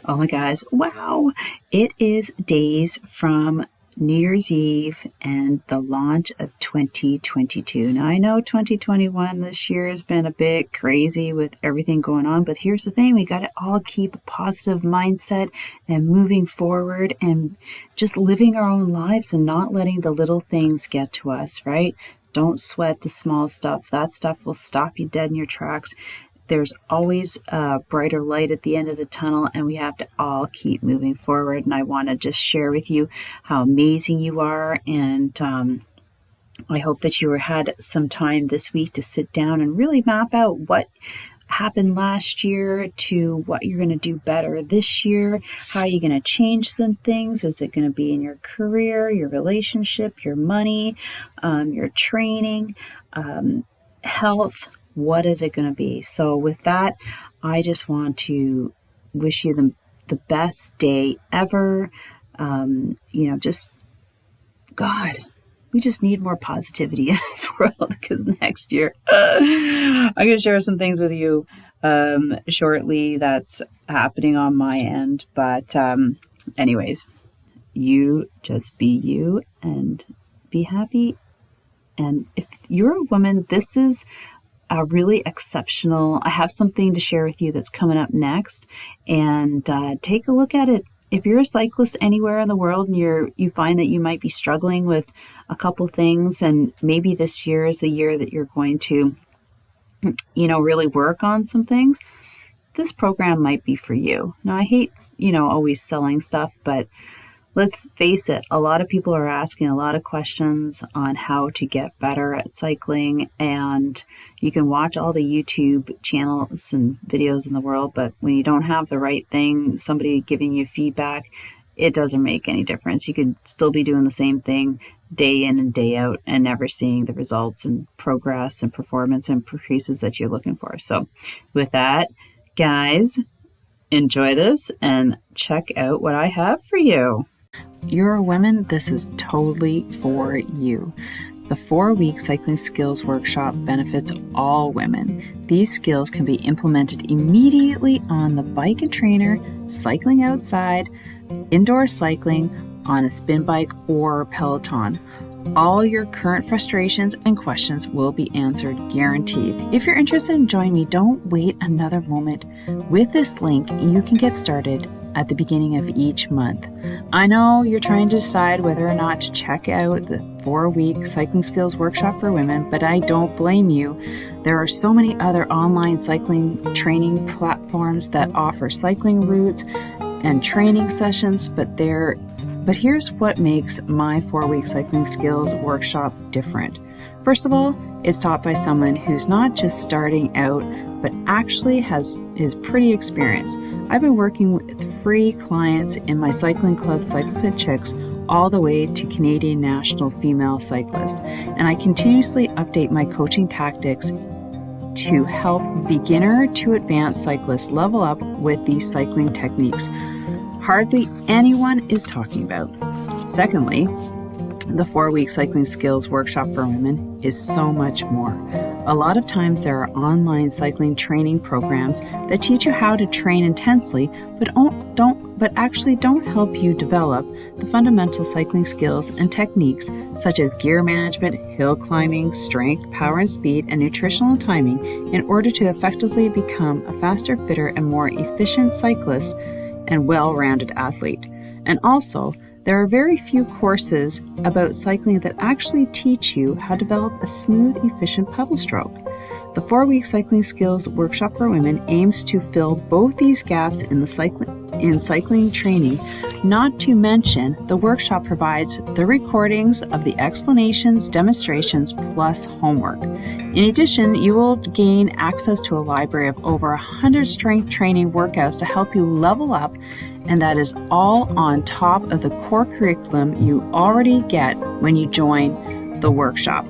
Oh my guys, wow. It is days from New Year's Eve and the launch of 2022. Now I know 2021 this year has been a bit crazy with everything going on, but here's the thing, we got to all keep a positive mindset and moving forward and just living our own lives and not letting the little things get to us, right? Don't sweat the small stuff. That stuff will stop you dead in your tracks. There's always a brighter light at the end of the tunnel, and we have to all keep moving forward. And I want to just share with you how amazing you are. And I hope that you had some time this week to sit down and really map out what happened last year to what you're going to do better this year. How are you going to change some things? Is it going to be in your career, your relationship, your money, your training, health? What is it going to be? So with that, I just want to wish you the best day ever. Just, God, we just need more positivity in this world because next year, I'm going to share some things with you shortly that's happening on my end. But anyways, you just be you and be happy. And if you're a woman, this is really exceptional. I have something to share with you that's coming up next, and take a look at it. If you're a cyclist anywhere in the world and you find that you might be struggling with a couple things, and maybe this year is the year that you're going to, really work on some things, this program might be for you. Now, I hate, always selling stuff, but let's face it, a lot of people are asking a lot of questions on how to get better at cycling, and you can watch all the YouTube channels and videos in the world, but when you don't have the right thing, somebody giving you feedback, it doesn't make any difference. You could still be doing the same thing day in and day out and never seeing the results and progress and performance increases that you're looking for. So with that, guys, enjoy this and check out what I have for you. You're a woman, this is totally for you. The 4-week cycling skills workshop benefits all women. These skills can be implemented immediately on the bike and trainer, cycling outside, indoor cycling, on a spin bike or Peloton. All your current frustrations and questions will be answered, guaranteed. If you're interested in joining me, don't wait another moment. With this link, you can get started at the beginning of each month. I know you're trying to decide whether or not to check out the 4-week cycling skills workshop for women, but I don't blame you. There are so many other online cycling training platforms that offer cycling routes and training sessions, but here's what makes my 4-week cycling skills workshop different. First of all, it's taught by someone who's not just starting out, but actually is pretty experienced. I've been working with free clients in my cycling club, Cycle Fit Chicks, all the way to Canadian national female cyclists. And I continuously update my coaching tactics to help beginner to advanced cyclists level up with these cycling techniques hardly anyone is talking about. Secondly, the 4-week cycling skills workshop for women is so much more. A lot of times there are online cycling training programs that teach you how to train intensely, but actually don't help you develop the fundamental cycling skills and techniques such as gear management, hill climbing, strength, power and speed, and nutritional timing in order to effectively become a faster, fitter, and more efficient cyclist and well-rounded athlete. And also, there are very few courses about cycling that actually teach you how to develop a smooth, efficient pedal stroke. The 4-week cycling skills workshop for women aims to fill both these gaps in cycling training. Not to mention, the workshop provides the recordings of the explanations, demonstrations, plus homework. In addition, you will gain access to a library of over 100 strength training workouts to help you level up, and that is all on top of the core curriculum you already get when you join the workshop.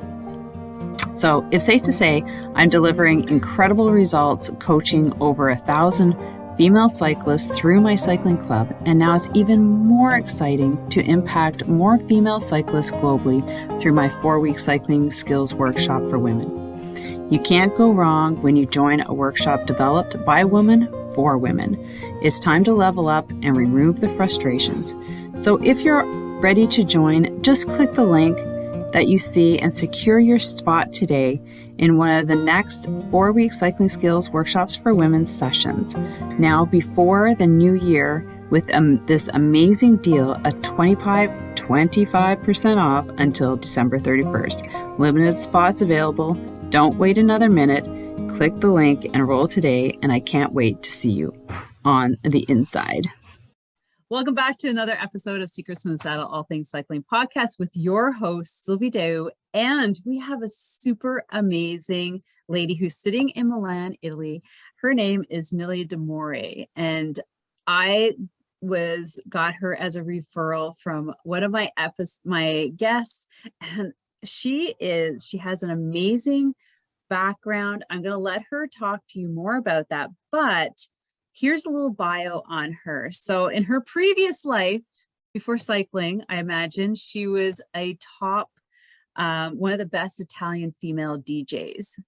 So it's safe to say I'm delivering incredible results coaching over 1,000 female cyclists through my cycling club, and now it's even more exciting to impact more female cyclists globally through my 4-week cycling skills workshop for women. You can't go wrong when you join a workshop developed by a woman for women. It's time to level up and remove the frustrations. So if you're ready to join, just click the link that you see and secure your spot today in one of the next 4-week cycling skills workshops for women sessions. Now, before the new year, with this amazing deal, a 25% off until December 31st. Limited spots available. Don't wait another minute. Click the link and enroll today, and I can't wait to see you on the inside. Welcome back to another episode of Secrets from the Saddle, All Things Cycling podcast with your host, Sylvie Deo. And we have a super amazing lady who's sitting in Milan, Italy. Her name is MILLY Demore. And I got her as a referral from one of my guests. And she has an amazing background. I'm going to let her talk to you more about that. But here's a little bio on her. So in her previous life, before cycling, I imagine she was a top, one of the best Italian female DJs.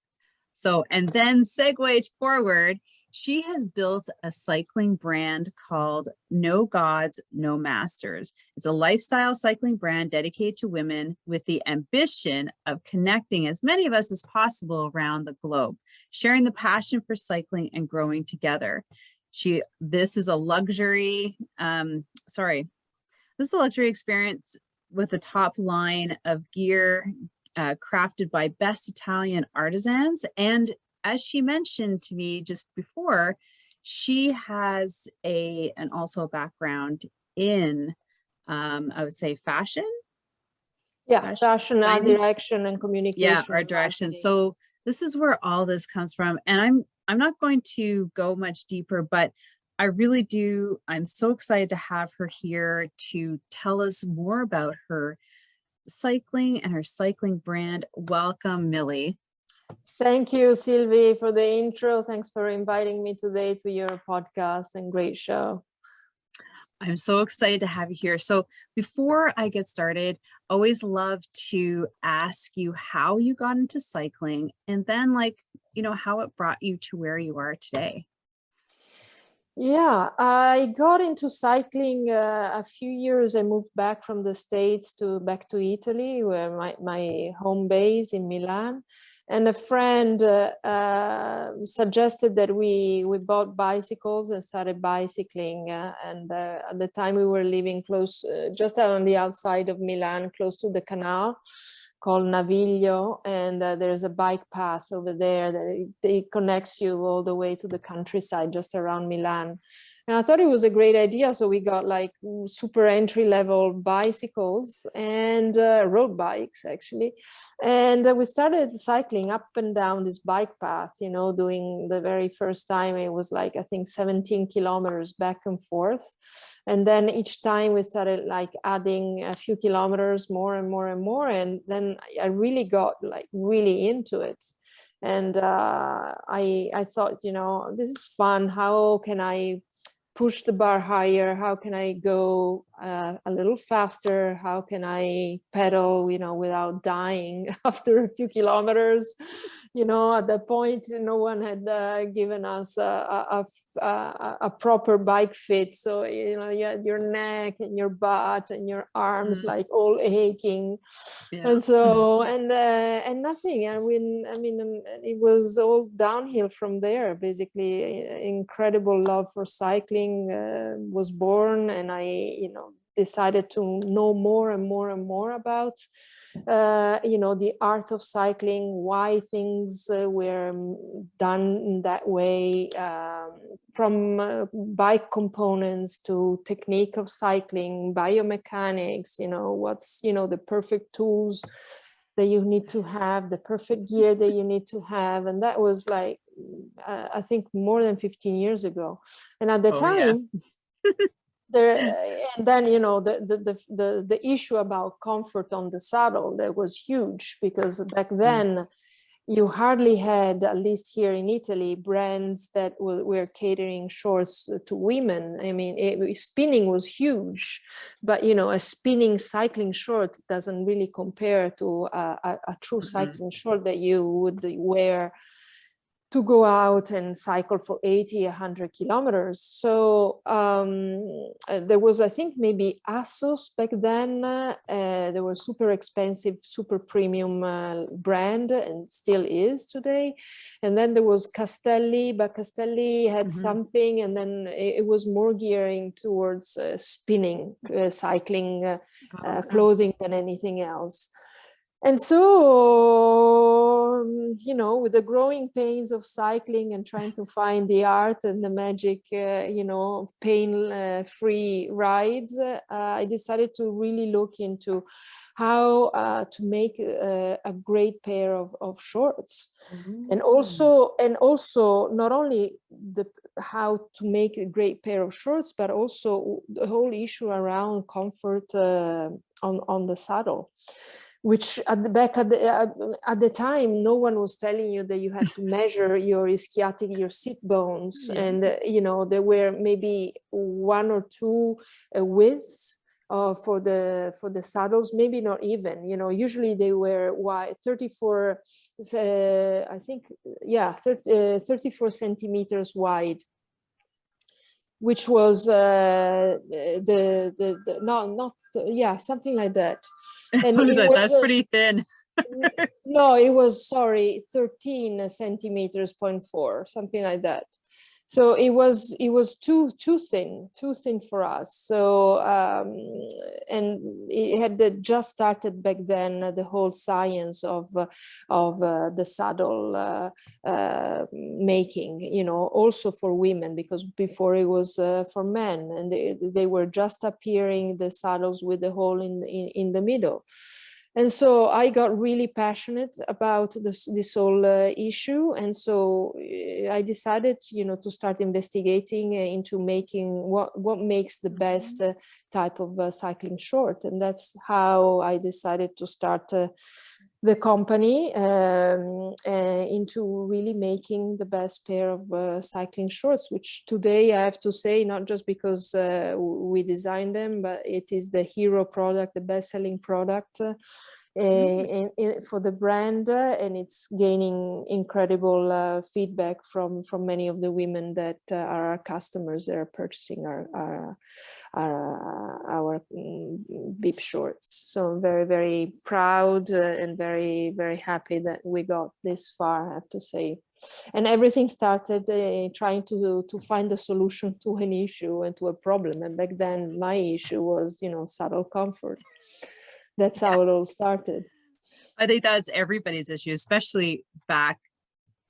So, and then segue forward, she has built a cycling brand called No Gods, No Masters. It's a lifestyle cycling brand dedicated to women with the ambition of connecting as many of us as possible around the globe, sharing the passion for cycling and growing together. This is a luxury experience with a top line of gear crafted by best Italian artisans. And as she mentioned to me just before, she has also a background in, I would say, fashion. Yeah, fashion, art direction, and communication. Yeah, art direction. So this is where all this comes from. And I'm not going to go much deeper, but I'm so excited to have her here to tell us more about her cycling and her cycling brand. Welcome, MILLY. Thank you, Sylvie, for the intro. Thanks for inviting me today to your podcast, and great show. I'm so excited to have you here. So before I get started, always love to ask you how you got into cycling, and then how it brought you to where you are today. Yeah, I got into cycling a few years. I moved back from the States back to Italy, where my home base in Milan. And a friend suggested that we bought bicycles and started bicycling. And at the time we were living close, just on the outside of Milan, close to the canal called Naviglio. And there's a bike path over there that it connects you all the way to the countryside just around Milan. And I thought it was a great idea. So we got like super entry-level bicycles and road bikes, actually. And we started cycling up and down this bike path, doing the very first time. It was like, I think 17 kilometers back and forth. And then each time we started like adding a few kilometers more and more and more. And then I really got like really into it. And I thought, this is fun. How can I push the bar higher? How can I go a little faster? How can I pedal, without dying after a few kilometers? At that point, no one had given us a proper bike fit. So, you had your neck and your butt and your arms like all aching. Yeah. And so, and nothing. I mean, it was all downhill from there. Basically, incredible love for cycling was born, and I, decided to know more and more and more about the art of cycling, why things were done in that way, from bike components to technique of cycling, biomechanics, what's, the perfect tools that you need to have, the perfect gear that you need to have. And that was like, I think more than 15 years ago. And at the time, and then the issue about comfort on the saddle, that was huge, because back then you hardly had, at least here in Italy, brands that were catering shorts to women. I mean, spinning was huge, but a spinning cycling short doesn't really compare to a true cycling short that you would wear to go out and cycle for 80, 100 kilometers. So there was, I think, maybe Asos back then. They were super expensive, super premium brand, and still is today. And then there was Castelli, but Castelli had something, and then it was more gearing towards spinning, cycling clothing than anything else. And so, you know, with the growing pains of cycling and trying to find the art and the magic, you know, pain-free rides, I decided to really look into how to make a great pair of shorts. And also not only how to make a great pair of shorts, but also the whole issue around comfort on the saddle, which at the time, no one was telling you that you had to measure your ischiatic, your sit bones. Yeah. And, you know, there were maybe one or two widths for the saddles, maybe not even, you know, usually they were wide, 34, I think, yeah, 34 centimeters wide, which was something like that. And that's pretty thin. No, it was, sorry, 13 centimeters, 0.4, something like that. So it was too thin for us. So and it had just started back then, the whole science of the saddle making, you know, also for women, because before it was for men, and they were just appearing, the saddles with the hole in the middle. And so I got really passionate about this whole issue. And so I decided, you know, to start investigating into making what makes the best type of cycling short. And that's how I decided to start the company into really making the best pair of cycling shorts, which today I have to say, not just because we designed them, but it is the hero product, the best-selling product for the brand, and it's gaining incredible feedback from many of the women that are our customers that are purchasing our bib shorts. So I'm very, very proud and very, very happy that we got this far, I have to say. And everything started trying to find a solution to an issue and to a problem. And back then my issue was, you know, saddle comfort. That's how it all started. I think that's everybody's issue, especially back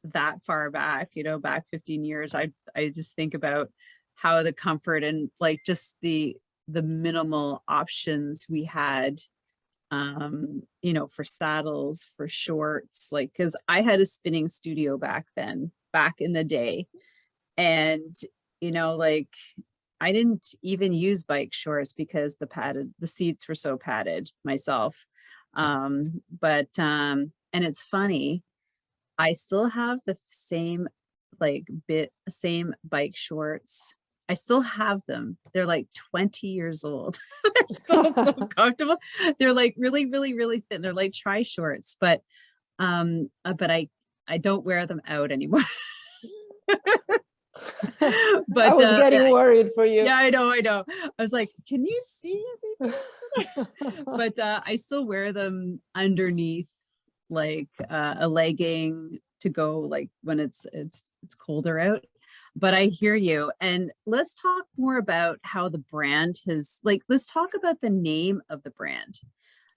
that far back, you know, back 15 years. I just think about how the comfort and like just the minimal options we had, you know, for saddles, for shorts, like, because I had a spinning studio back in the day. And, you know, like, I didn't even use bike shorts because the seats were so padded myself. And it's funny, I still have the same bike shorts. I still have them. They're like 20 years old. They're still so comfortable. They're like really, really, really thin. They're like tri shorts, but I don't wear them out anymore. But I was getting worried for you. Yeah, I know. I was like, can you see everything? But I still wear them underneath like a legging to go like when it's colder out. But I hear you. And let's talk more about how the brand let's talk about the name of the brand.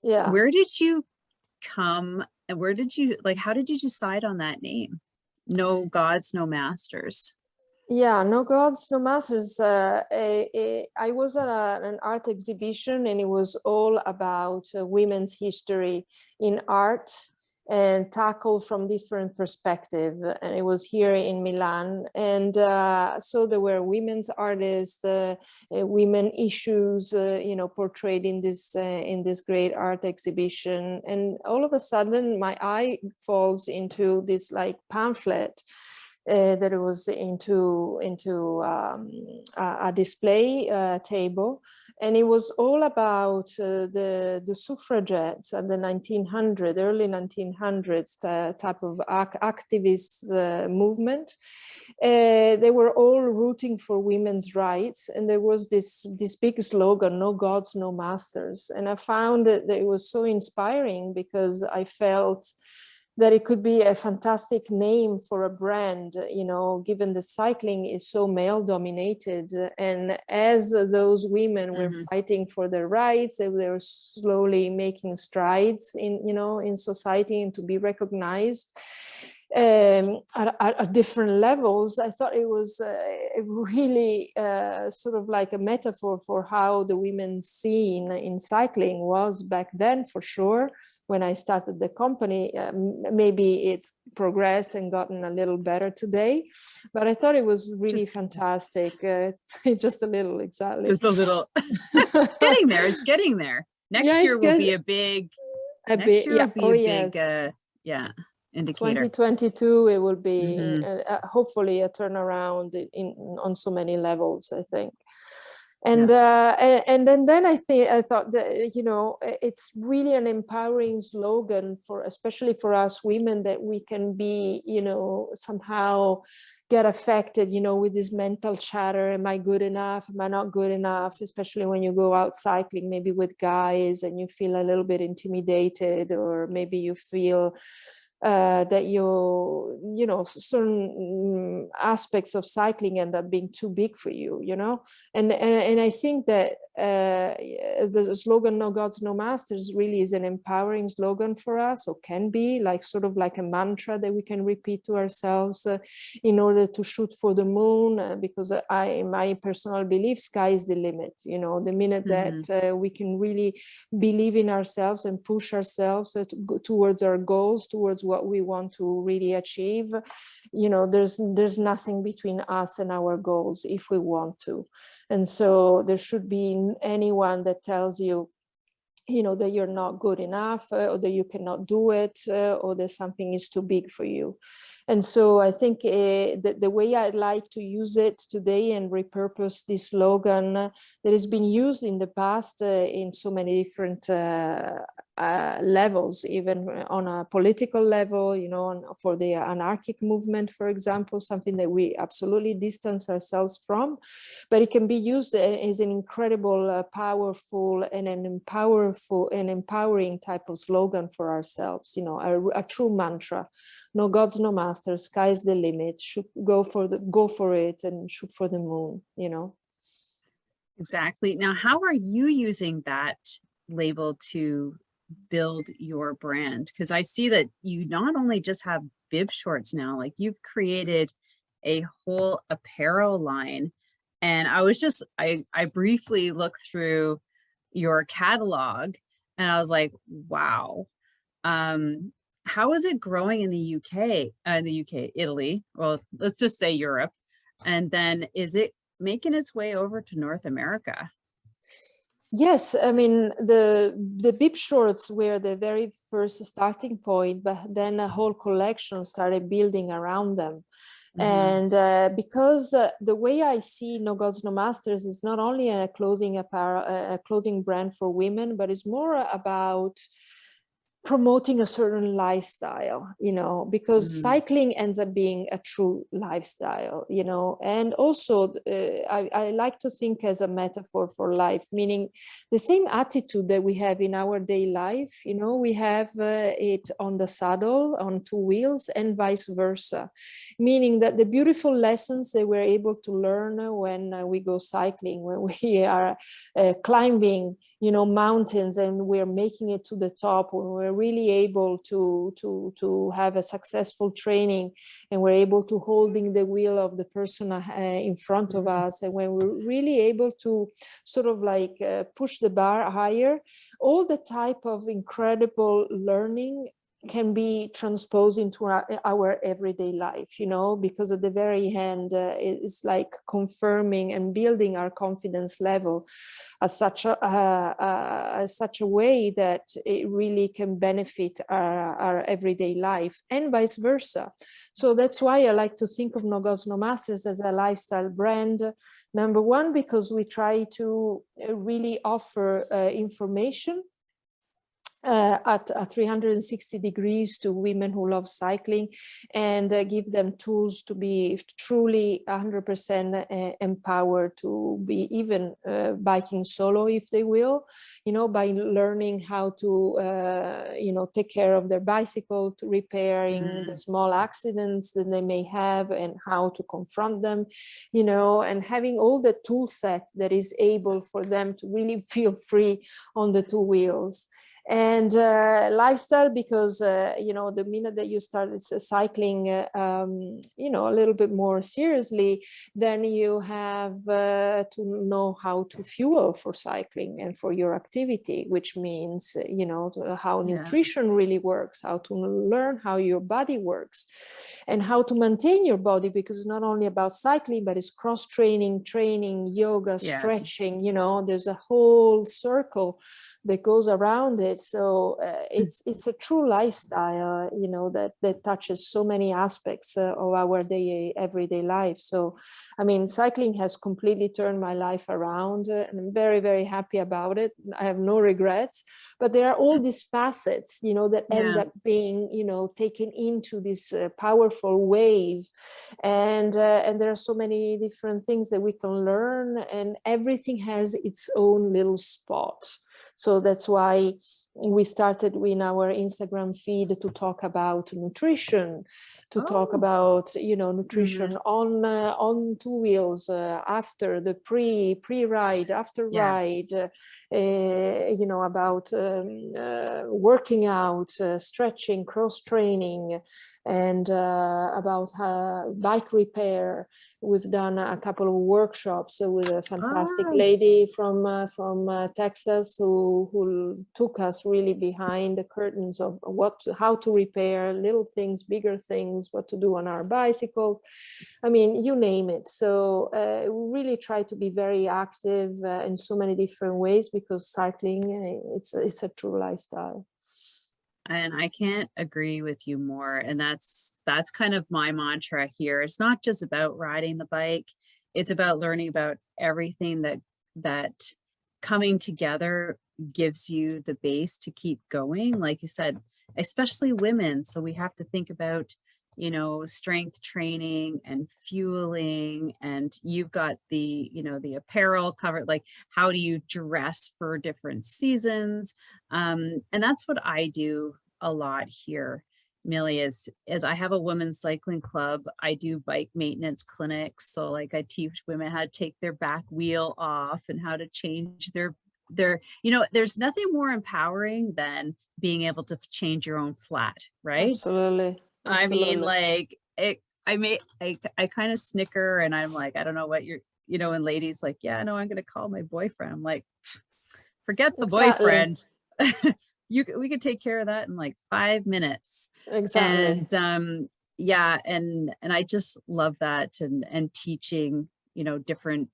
Yeah. Where did you come and how did you decide on that name? No Gods, No Masters. Yeah, No Gods, No Masters. I was at an art exhibition, and it was all about women's history in art and tackled from different perspectives. And it was here in Milan. And so there were women's artists, women issues, you know, portrayed in this great art exhibition. And all of a sudden, my eye falls into this like pamphlet. that it was into a display table, and it was all about the suffragettes at the 1900s, early 1900s type of activist movement. They were all rooting for women's rights, and there was this big slogan, "No gods, no masters." And I found that it was so inspiring, because I felt that it could be a fantastic name for a brand, you know, given that cycling is so male dominated. And as those women were fighting for their rights, they were slowly making strides in, you know, in society and to be recognized at different levels. I thought it was really sort of like a metaphor for how the women's scene in cycling was back then, for sure. When I started the company, maybe it's progressed and gotten a little better today, but I thought it was really fantastic. Just a little, exactly. Just a little. It's getting there. It's getting there. Next year will be a big. Next year will be a big. Indicator. 2022, it will be hopefully a turnaround on so many levels, I think. And then I thought that, you know, it's really an empowering slogan for, especially for us women, that we can be, you know, somehow get affected, you know, with this mental chatter. Am I good enough? Am I not good enough? Especially when you go out cycling, maybe with guys, and you feel a little bit intimidated, or maybe you feel that you know, certain aspects of cycling end up being too big for you, you know. And I think that the slogan "No gods, no masters" really is an empowering slogan for us, or can be, like sort of like a mantra that we can repeat to ourselves in order to shoot for the moon, because my personal belief, sky is the limit. You know, the minute that we can really believe in ourselves and push ourselves towards our goals, towards what we want to really achieve, you know, there's nothing between us and our goals if we want to. And so there should be anyone that tells you, you know, that you're not good enough, or that you cannot do it, or that something is too big for you. And so I think the way I'd like to use it today and repurpose this slogan that has been used in the past in so many different levels, even on a political level, you know, for the anarchic movement, for example, something that we absolutely distance ourselves from, but it can be used as an incredible, powerful, and an empowering type of slogan for ourselves, you know, a true mantra. No gods, no masters, sky's the limit. Should go for it and shoot for the moon, you know. Exactly. Now, how are you using that label to build your brand? Because I see that you not only just have bib shorts now, like you've created a whole apparel line. And I was just, I briefly looked through your catalog, and I was like, wow. How is it growing in the UK, Italy? Well, let's just say Europe. And then is it making its way over to North America? Yes, I mean, the bib shorts were the very first starting point, but then a whole collection started building around them. And because the way I see No Gods, No Masters is not only a clothing brand for women, but it's more about promoting a certain lifestyle, you know, because cycling ends up being a true lifestyle, you know. And also I like to think as a metaphor for life, meaning the same attitude that we have in our day life, you know, we have it on the saddle, on two wheels, and vice versa, meaning that the beautiful lessons that we're able to learn when we go cycling, when we are climbing, you know, mountains, and we're making it to the top, when we're really able to have a successful training, and we're able to holding the wheel of the person in front of us, and when we're really able to sort of like push the bar higher, all the type of incredible learning can be transposed into our everyday life, you know, because at the very end, it's like confirming and building our confidence level as such a way that it really can benefit our everyday life, and vice versa. So that's why I like to think of No Gods, No Masters as a lifestyle brand. Number one, because we try to really offer information at 360 degrees to women who love cycling, and give them tools to be truly 100% empowered to be even biking solo if they will, you know, by learning how to you know, take care of their bicycle, to repairing the small accidents that they may have and how to confront them, you know, and having all the tool set that is able for them to really feel free on the two wheels. And lifestyle, because you know, the minute that you started cycling you know, a little bit more seriously, then you have to know how to fuel for cycling and for your activity, which means you know, how nutrition really works, how to learn how your body works, and how to maintain your body, because it's not only about cycling, but it's cross training, yoga, stretching, you know, there's a whole circle that goes around it. So it's a true lifestyle, you know, that touches so many aspects of our everyday life. So I mean, cycling has completely turned my life around, and I'm very, very happy about it. I have no regrets, but there are all these facets, you know, that end up being, you know, taken into this powerful wave, and there are so many different things that we can learn, and everything has its own little spot. So that's why we started in our Instagram feed to talk about nutrition, to talk about, you know, nutrition on two wheels, after the pre-ride, after ride, you know, about working out, stretching, cross training, and about bike repair. We've done a couple of workshops with a fantastic lady from Texas who took us really behind the curtains of how to repair little things, bigger things, what to do on our bicycle. I mean, you name it. So we really try to be very active in so many different ways, because cycling, it's a true lifestyle. And I can't agree with you more. And that's kind of my mantra here. It's not just about riding the bike. It's about learning about everything that coming together gives you the base to keep going. Like you said, especially women. So we have to think about, you know, strength training and fueling, and you've got the, you know, the apparel covered, like how do you dress for different seasons? And that's what I do a lot here, Millie, is I have a women's cycling club. I do bike maintenance clinics. So like I teach women how to take their back wheel off and how to change their, you know, there's nothing more empowering than being able to change your own flat, right? Absolutely. I mean, like I kind of snicker, and I'm like, I don't know what you're, you know, and ladies like, yeah, no, I'm going to call my boyfriend. I'm like, forget the boyfriend. We could take care of that in like 5 minutes. Exactly. And yeah, and I just love that, and teaching, you know, different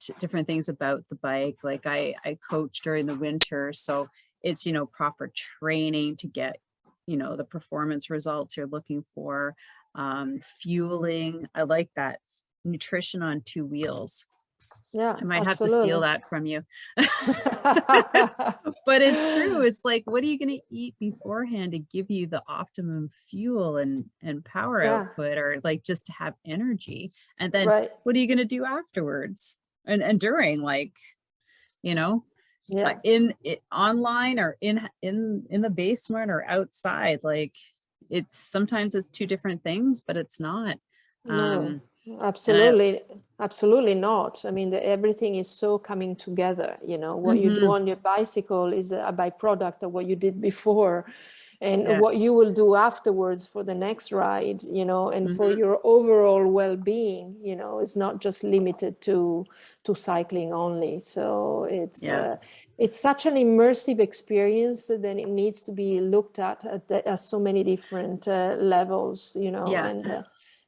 things about the bike. Like I coach during the winter, so it's, you know, proper training to get, you know, the performance results you're looking for. Fueling, I like that. Nutrition on two wheels. Yeah, I might absolutely. have to steal that from you. But it's true. It's like, what are you going to eat beforehand to give you the optimum fuel and power output, or like just to have energy? And then what are you going to do afterwards and during, like, you know, online or in the basement or outside? Like sometimes it's two different things, but it's not. No, absolutely not. I mean, everything is so coming together. You know, what you do on your bicycle is a byproduct of what you did before. and what you will do afterwards for the next ride, you know, and for your overall well-being, you know, it's not just limited to cycling only. So it's such an immersive experience that it needs to be looked at so many different levels, you know,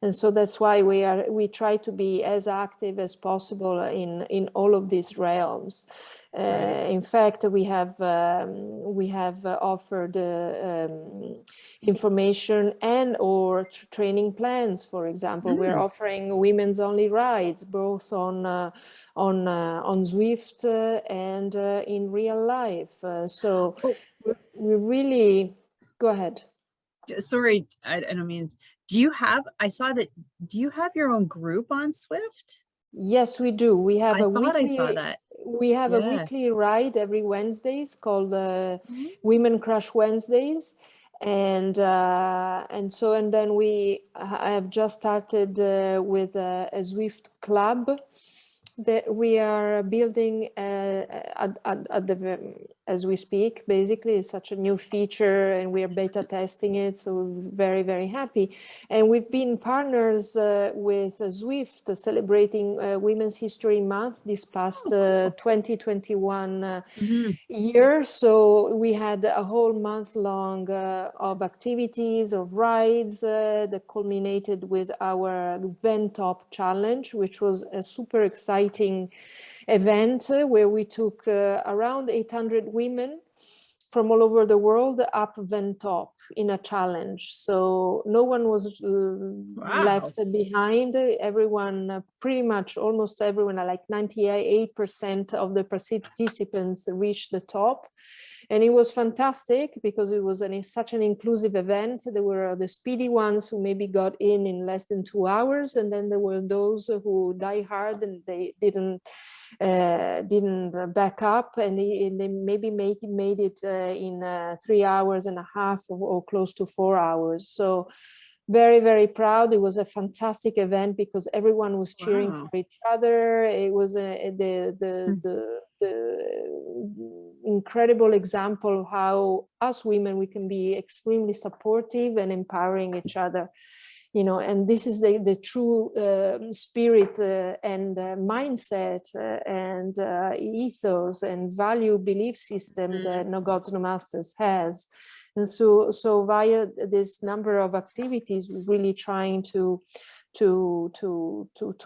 and so that's why we try to be as active as possible in all of these realms. In fact, we have offered information and or training plans. For example, we're offering women's only rides, both on Zwift and in real life. So we really go ahead. Sorry, I don't mean. I saw that. Do you have your own group on Swift? Yes, we do. We have I saw that. We have a weekly ride every Wednesdays called Women Crush Wednesdays, and then I have just started with a Zwift club that we are building as we speak. Basically, it's such a new feature, and we are beta testing it, so we're very, very happy. And we've been partners with Zwift, celebrating Women's History Month this past 2021 year. So we had a whole month long of activities, of rides that culminated with our Ventop Challenge, which was a super exciting event where we took around 800 women from all over the world up Ventop in a challenge. So no one was left behind. Everyone, pretty much almost everyone, like 98% of the participants reached the top. And it was fantastic because it was such an inclusive event. There were the speedy ones who maybe got in less than 2 hours. And then there were those who die hard and they didn't back up, and they maybe made it in 3 hours and a half or close to 4 hours. So very, very proud. It was a fantastic event because everyone was cheering for each other. It was the incredible example of how us women, we can be extremely supportive and empowering each other. You know, and this is the true spirit and mindset and ethos and value belief system that No Gods, No Masters has. And so via this number of activities, we're really trying to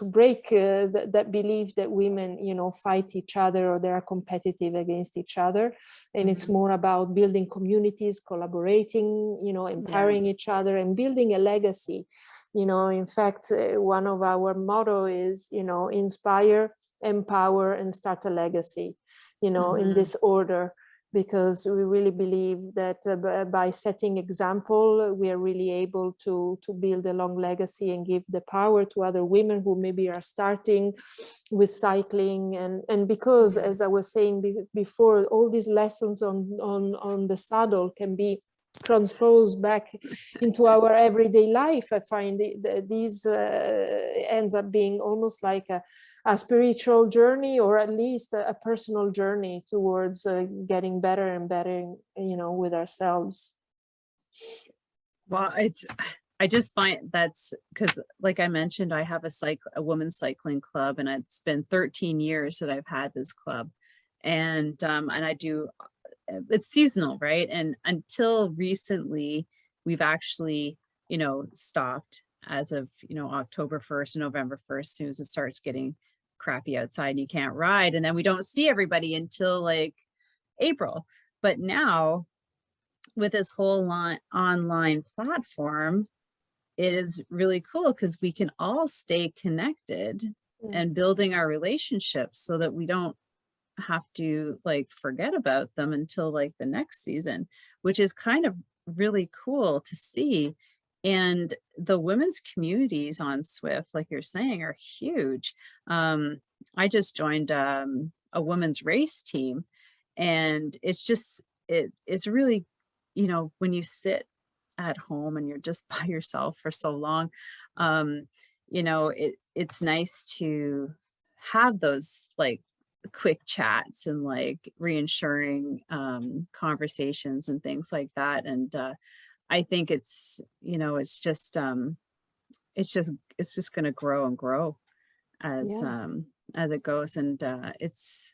break that belief that women, you know, fight each other or they are competitive against each other. And it's more about building communities, collaborating, you know, empowering each other and building a legacy. You know, in fact, one of our motto is, you know, inspire, empower, and start a legacy, you know, in this order. Because we really believe that by setting example, we are really able to build a long legacy and give the power to other women who maybe are starting with cycling. And because, as I was saying before, all these lessons on the saddle can be transposed back into our everyday life. I find these ends up being almost like a spiritual journey, or at least a personal journey towards getting better and better, you know, with ourselves. Well, I just find that's because, like I mentioned, I have a women's cycling club, and it's been 13 years that I've had this club, and I do. It's seasonal, right? And until recently, we've actually, you know, stopped as of, you know, October 1st and November 1st, as soon as it starts getting crappy outside and you can't ride. And then we don't see everybody until like April. But now with this whole online platform, it is really cool because we can all stay connected and building our relationships so that we don't have to like forget about them until like the next season, which is kind of really cool to see. And the women's communities on Swift, like you're saying, are huge. I just joined a women's race team, and it's just it's really, you know, when you sit at home and you're just by yourself for so long, you know, it's nice to have those like quick chats and like reassuring conversations and things like that. And I think it's, you know, it's just going to grow and grow Yeah. as it goes. And it's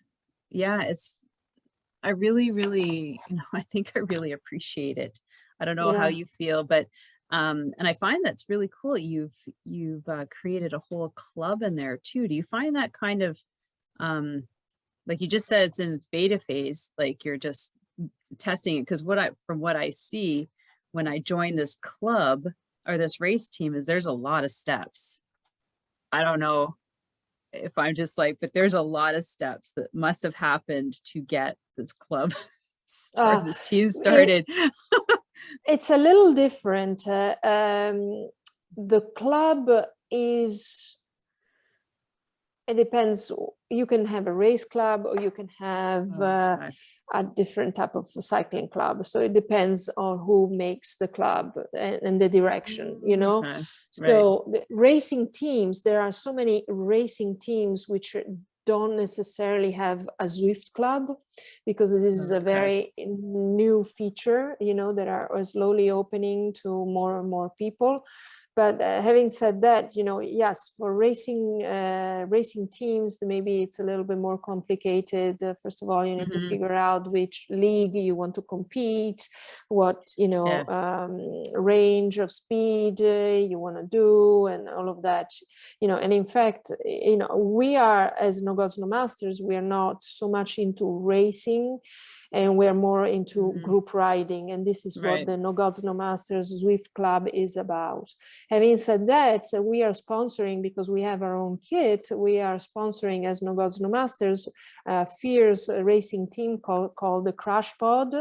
I really, really, you know, I think I really appreciate it. I don't know how Yeah. you feel, but and I find that's really cool. You've created a whole club in there too. Do you find that kind of um like you just said it's in its beta phase, like you're just testing it? Because from what I see when I join this club or this race team is there's a lot of steps. I don't know if I'm just like, but there's a lot of steps that must have happened to get this club Uh, this team it, started. it's a little different. The club is, it depends. You can have a race club or you can have Oh, okay. a different type of cycling club. So it depends on who makes the club and the direction, you know. Okay. Right. So the racing teams, there are so many racing teams which don't necessarily have a Zwift club, because this is a Okay. very new feature, you know, that are slowly opening to more and more people. But having said that, you know, yes, for racing teams, maybe it's a little bit more complicated. First of all, you need to figure out which league you want to compete, what, you know, range of speed you want to do, and all of that, you know. And in fact, you know, we are, as No Gods No Masters, we are not so much into racing, and we're more into group riding, and this is what Right. the No Gods No Masters Zwift Club is about. Having said that, we are sponsoring, because we have our own kit, we are sponsoring, as No Gods No Masters, a fierce racing team called the Crash Pod.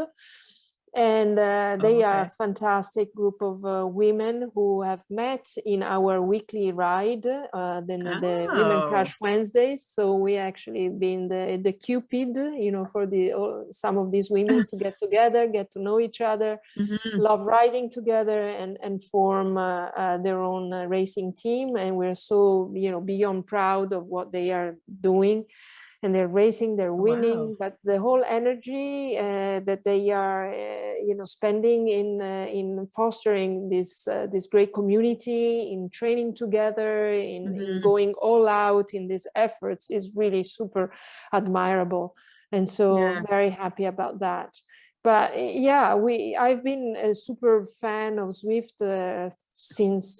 And they are a fantastic group of women who have met in our weekly ride, the Women Crash Wednesdays. So we actually been the Cupid, you know, for some of these women to get together, get to know each other, love riding together, and form their own racing team. And we're so, you know, beyond proud of what they are doing. And they're racing, they're winning, but the whole energy that they are, you know, spending in fostering this great community, in training together, in going all out in these efforts is really super admirable. And so very happy about that. But yeah, I've been a super fan of Zwift since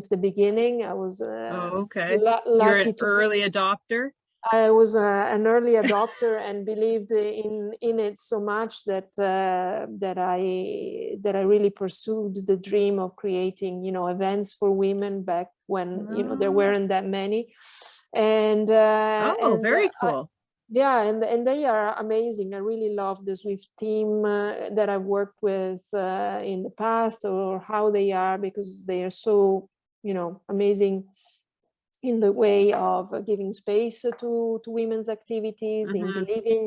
the beginning. I was You're an lucky to be. early adopter. I was an early adopter and believed in it so much that that I really pursued the dream of creating, you know, events for women back when, you know, there weren't that many. And very cool. yeah, and they are amazing. I really love the Swift team that I've worked with in the past, or how they are, because they are so, you know, amazing in the way of giving space to women's activities, in believing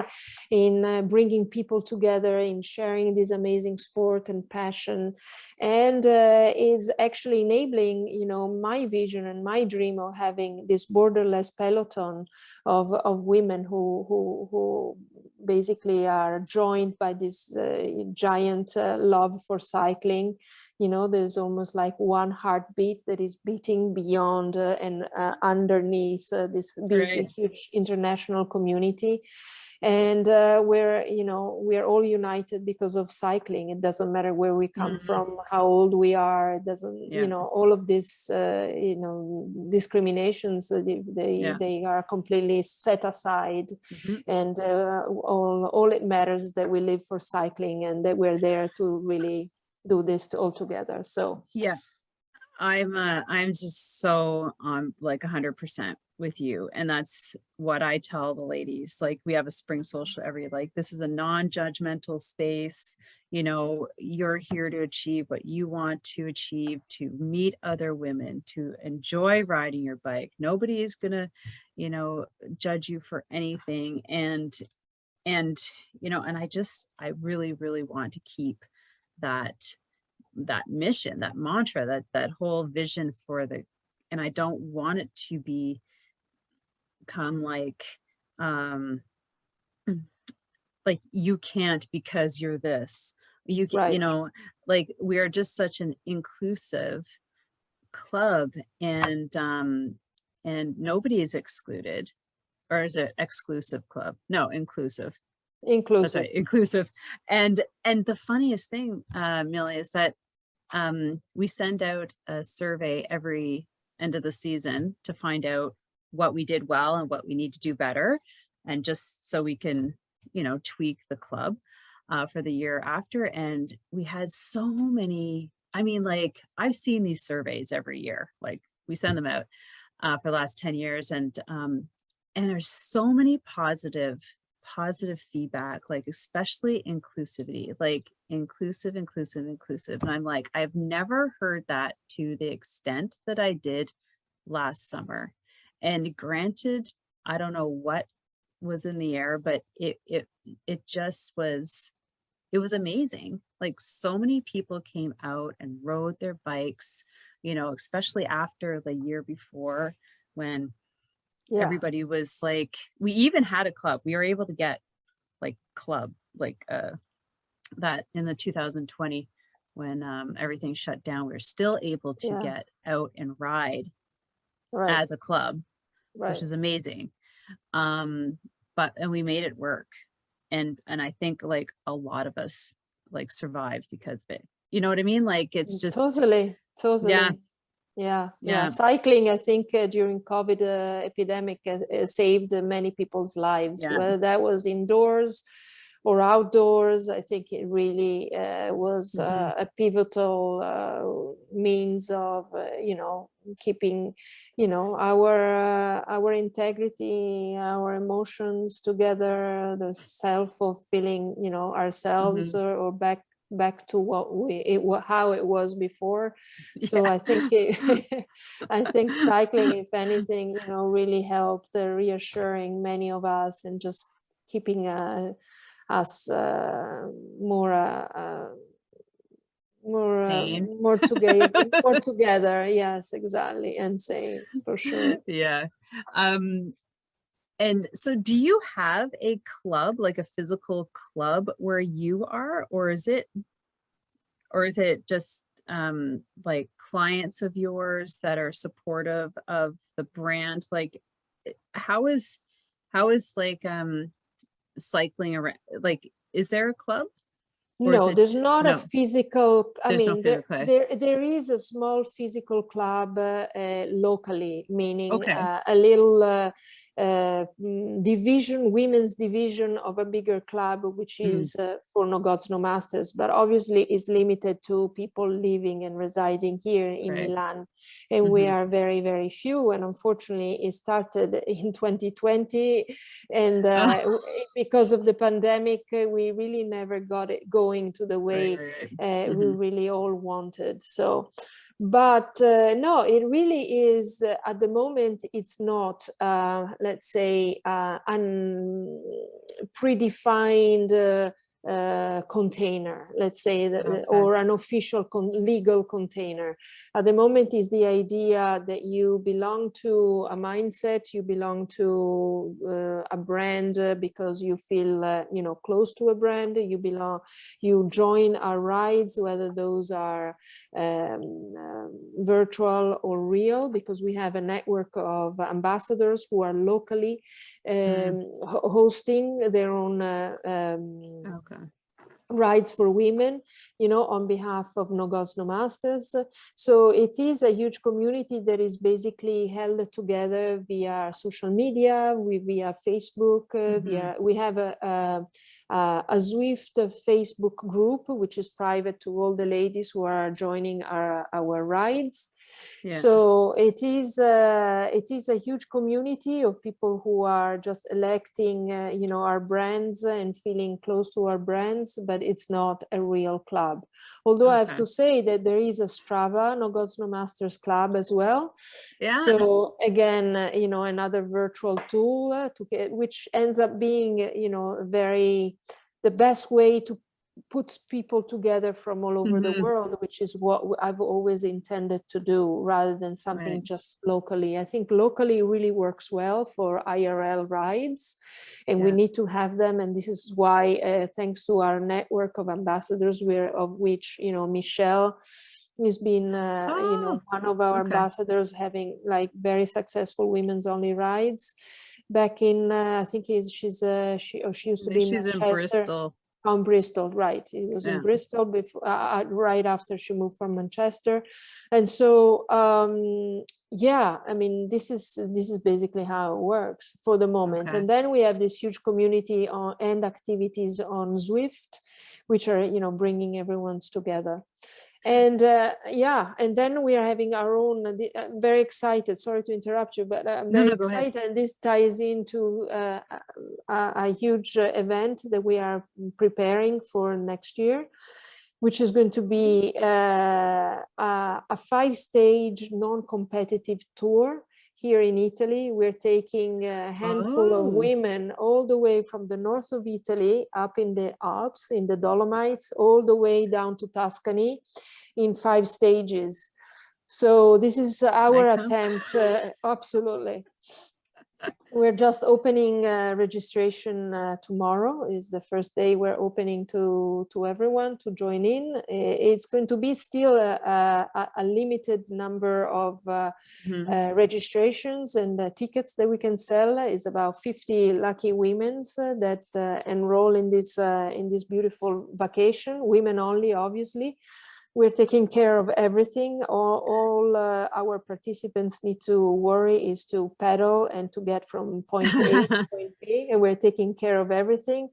in bringing people together, in sharing this amazing sport and passion, and is actually enabling, you know, my vision and my dream of having this borderless peloton of women who basically are joined by this giant love for cycling. You know, there's almost like one heartbeat that is beating beyond and underneath this big, huge international community. And we're all united because of cycling. It doesn't matter where we come from, how old we are. It doesn't, you know, all of this, discriminations, they are completely set aside. And all it matters is that we live for cycling, and that we're there to really do this all together. So yeah, I'm just so like 100% with you, and that's what I tell the ladies. Like, we have a spring social this is a non-judgmental space. You know, you're here to achieve what you want to achieve, to meet other women, to enjoy riding your bike. Nobody is gonna, you know, judge you for anything. And you know, and I really, really want to keep that mission, that mantra, that whole vision for the, and I don't want it to become like um, like you can't because you're this. You Right. know, like we are just such an inclusive club, and nobody is excluded. Or is it exclusive club? No, inclusive. That's Inclusive. right, inclusive. And the funniest thing, Millie, is that we send out a survey every end of the season to find out what we did well and what we need to do better, and just so we can, tweak the club for the year after. And we had so many. I mean, like I've seen these surveys every year. Like we send them out for the last 10 years, and there's so many positive feedback, like especially inclusivity, like inclusive. And I'm like, I've never heard that to the extent that I did last summer. And granted, I don't know what was in the air, but it just was, it was amazing. Like so many people came out and rode their bikes, especially after the year before when Yeah. everybody was like, we even had a club. We were able to get like club, like that in the 2020 when everything shut down, we were still able to Yeah. get out and ride Right. as a club, Right. which is amazing. And we made it work. And I think like a lot of us like survived because of it. You know what I mean? Like it's just Totally. yeah. Yeah. Cycling, I think during COVID epidemic saved many people's lives, whether that was indoors or outdoors. I think it really was a pivotal means of, keeping, our integrity, our emotions together, the self of feeling, ourselves or back to how it was before. So I think I think cycling, if anything, really helped reassuring many of us and just keeping us more together. Yes, exactly, and sane for sure. Yeah. And so do you have a club, like a physical club where you are, or is it just like clients of yours that are supportive of the brand? Like how is like cycling around, like is there a club? Or is No, it there's not a physical. I there's no mean, physical. there is a small physical club locally, meaning Okay. a little division, women's division of a bigger club, which is for No Gods, No Masters, but obviously is limited to people living and residing here in Milan. And we are very, very few. And unfortunately, it started in 2020. And because of the pandemic, we really never got it going to the way we really all wanted. So, but no, it really is at the moment, it's not, let's say, predefined container, let's say, or an official legal container. At the moment is the idea that you belong to a mindset, you belong to a brand because you feel close to a brand, you join our rides, whether those are virtual or real, because we have a network of ambassadors who are locally hosting their own rides for women, on behalf of No Gods, No Masters. So it is a huge community that is basically held together via social media, via Facebook. We have a Zwift Facebook group, which is private to all the ladies who are joining our rides. Yeah. So it is a huge community of people who are just electing, our brands and feeling close to our brands, but it's not a real club. Although I have to say that there is a Strava, No Gods, No Masters club as well. Yeah. So again, another virtual tool which ends up being, the best way to puts people together from all over the world, which is what I've always intended to do, rather than something just locally. I think locally really works well for IRL rides, and we need to have them. And this is why, thanks to our network of ambassadors, of which, you know, Michelle has been, you know, one of our ambassadors, having like very successful women's only rides. Back in, I think she used to be in Manchester. In Bristol. Bristol, right? It was in Bristol before, right after she moved from Manchester, and so yeah, I mean, this is basically how it works for the moment. And then we have this huge community and activities on Zwift, which are, you know, bringing everyone's together. And yeah, and then we are having our own, I'm very excited, sorry to interrupt you, but I'm very excited. And this ties into a huge event that we are preparing for next year, which is going to be a 5-stage non-competitive tour. Here in Italy, we're taking a handful of women all the way from the north of Italy, up in the Alps, in the Dolomites, all the way down to Tuscany, in 5 stages. So this is our attempt. Absolutely. We're just opening registration tomorrow. Is the first day we're opening to everyone to join in. It's going to be still a limited number of registrations, and tickets that we can sell is about 50 lucky women that enroll in this beautiful vacation. Women only, obviously. We're taking care of everything. All our participants need to worry is to pedal and to get from point A to point B, and we're taking care of everything.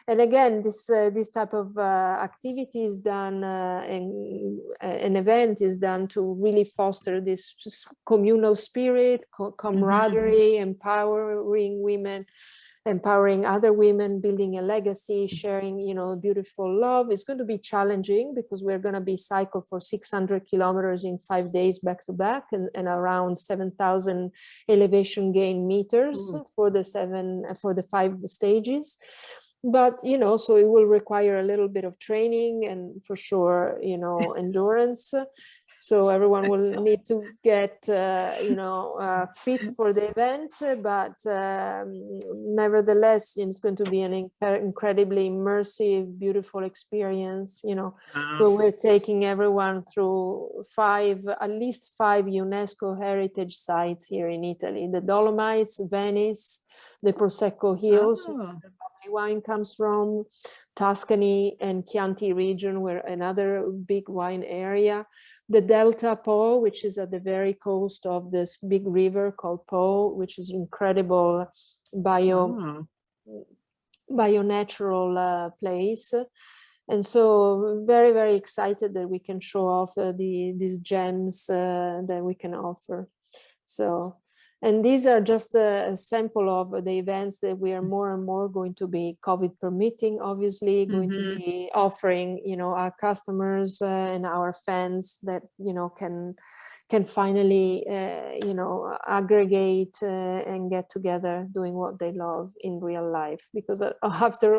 And again, this type of activity is done, and an event is done to really foster this communal spirit, camaraderie, empowering women, empowering other women, building a legacy, sharing, you know, beautiful love. It's going to be challenging because we're going to be cycled for 600 kilometers in 5 days back to back, and around 7,000 elevation gain meters for the 5 stages. But, you know, so it will require a little bit of training and for sure, you know, endurance. So everyone will need to get, you know, fit for the event. But nevertheless, it's going to be an incredibly immersive, beautiful experience, you know, where we're taking everyone through at least 5 UNESCO heritage sites here in Italy: the Dolomites, Venice, the Prosecco Hills, where the wine comes from, Tuscany and Chianti region, where another big wine area, the Delta Po, which is at the very coast of this big river called Po, which is incredible bio-natural place. And so very, very excited that we can show off these gems that we can offer. So, and these are just a sample of the events that we are more and more going to be, COVID permitting, obviously, going to be offering, you know, our customers and our fans that, you know, can finally, you know, aggregate and get together doing what they love in real life. Because after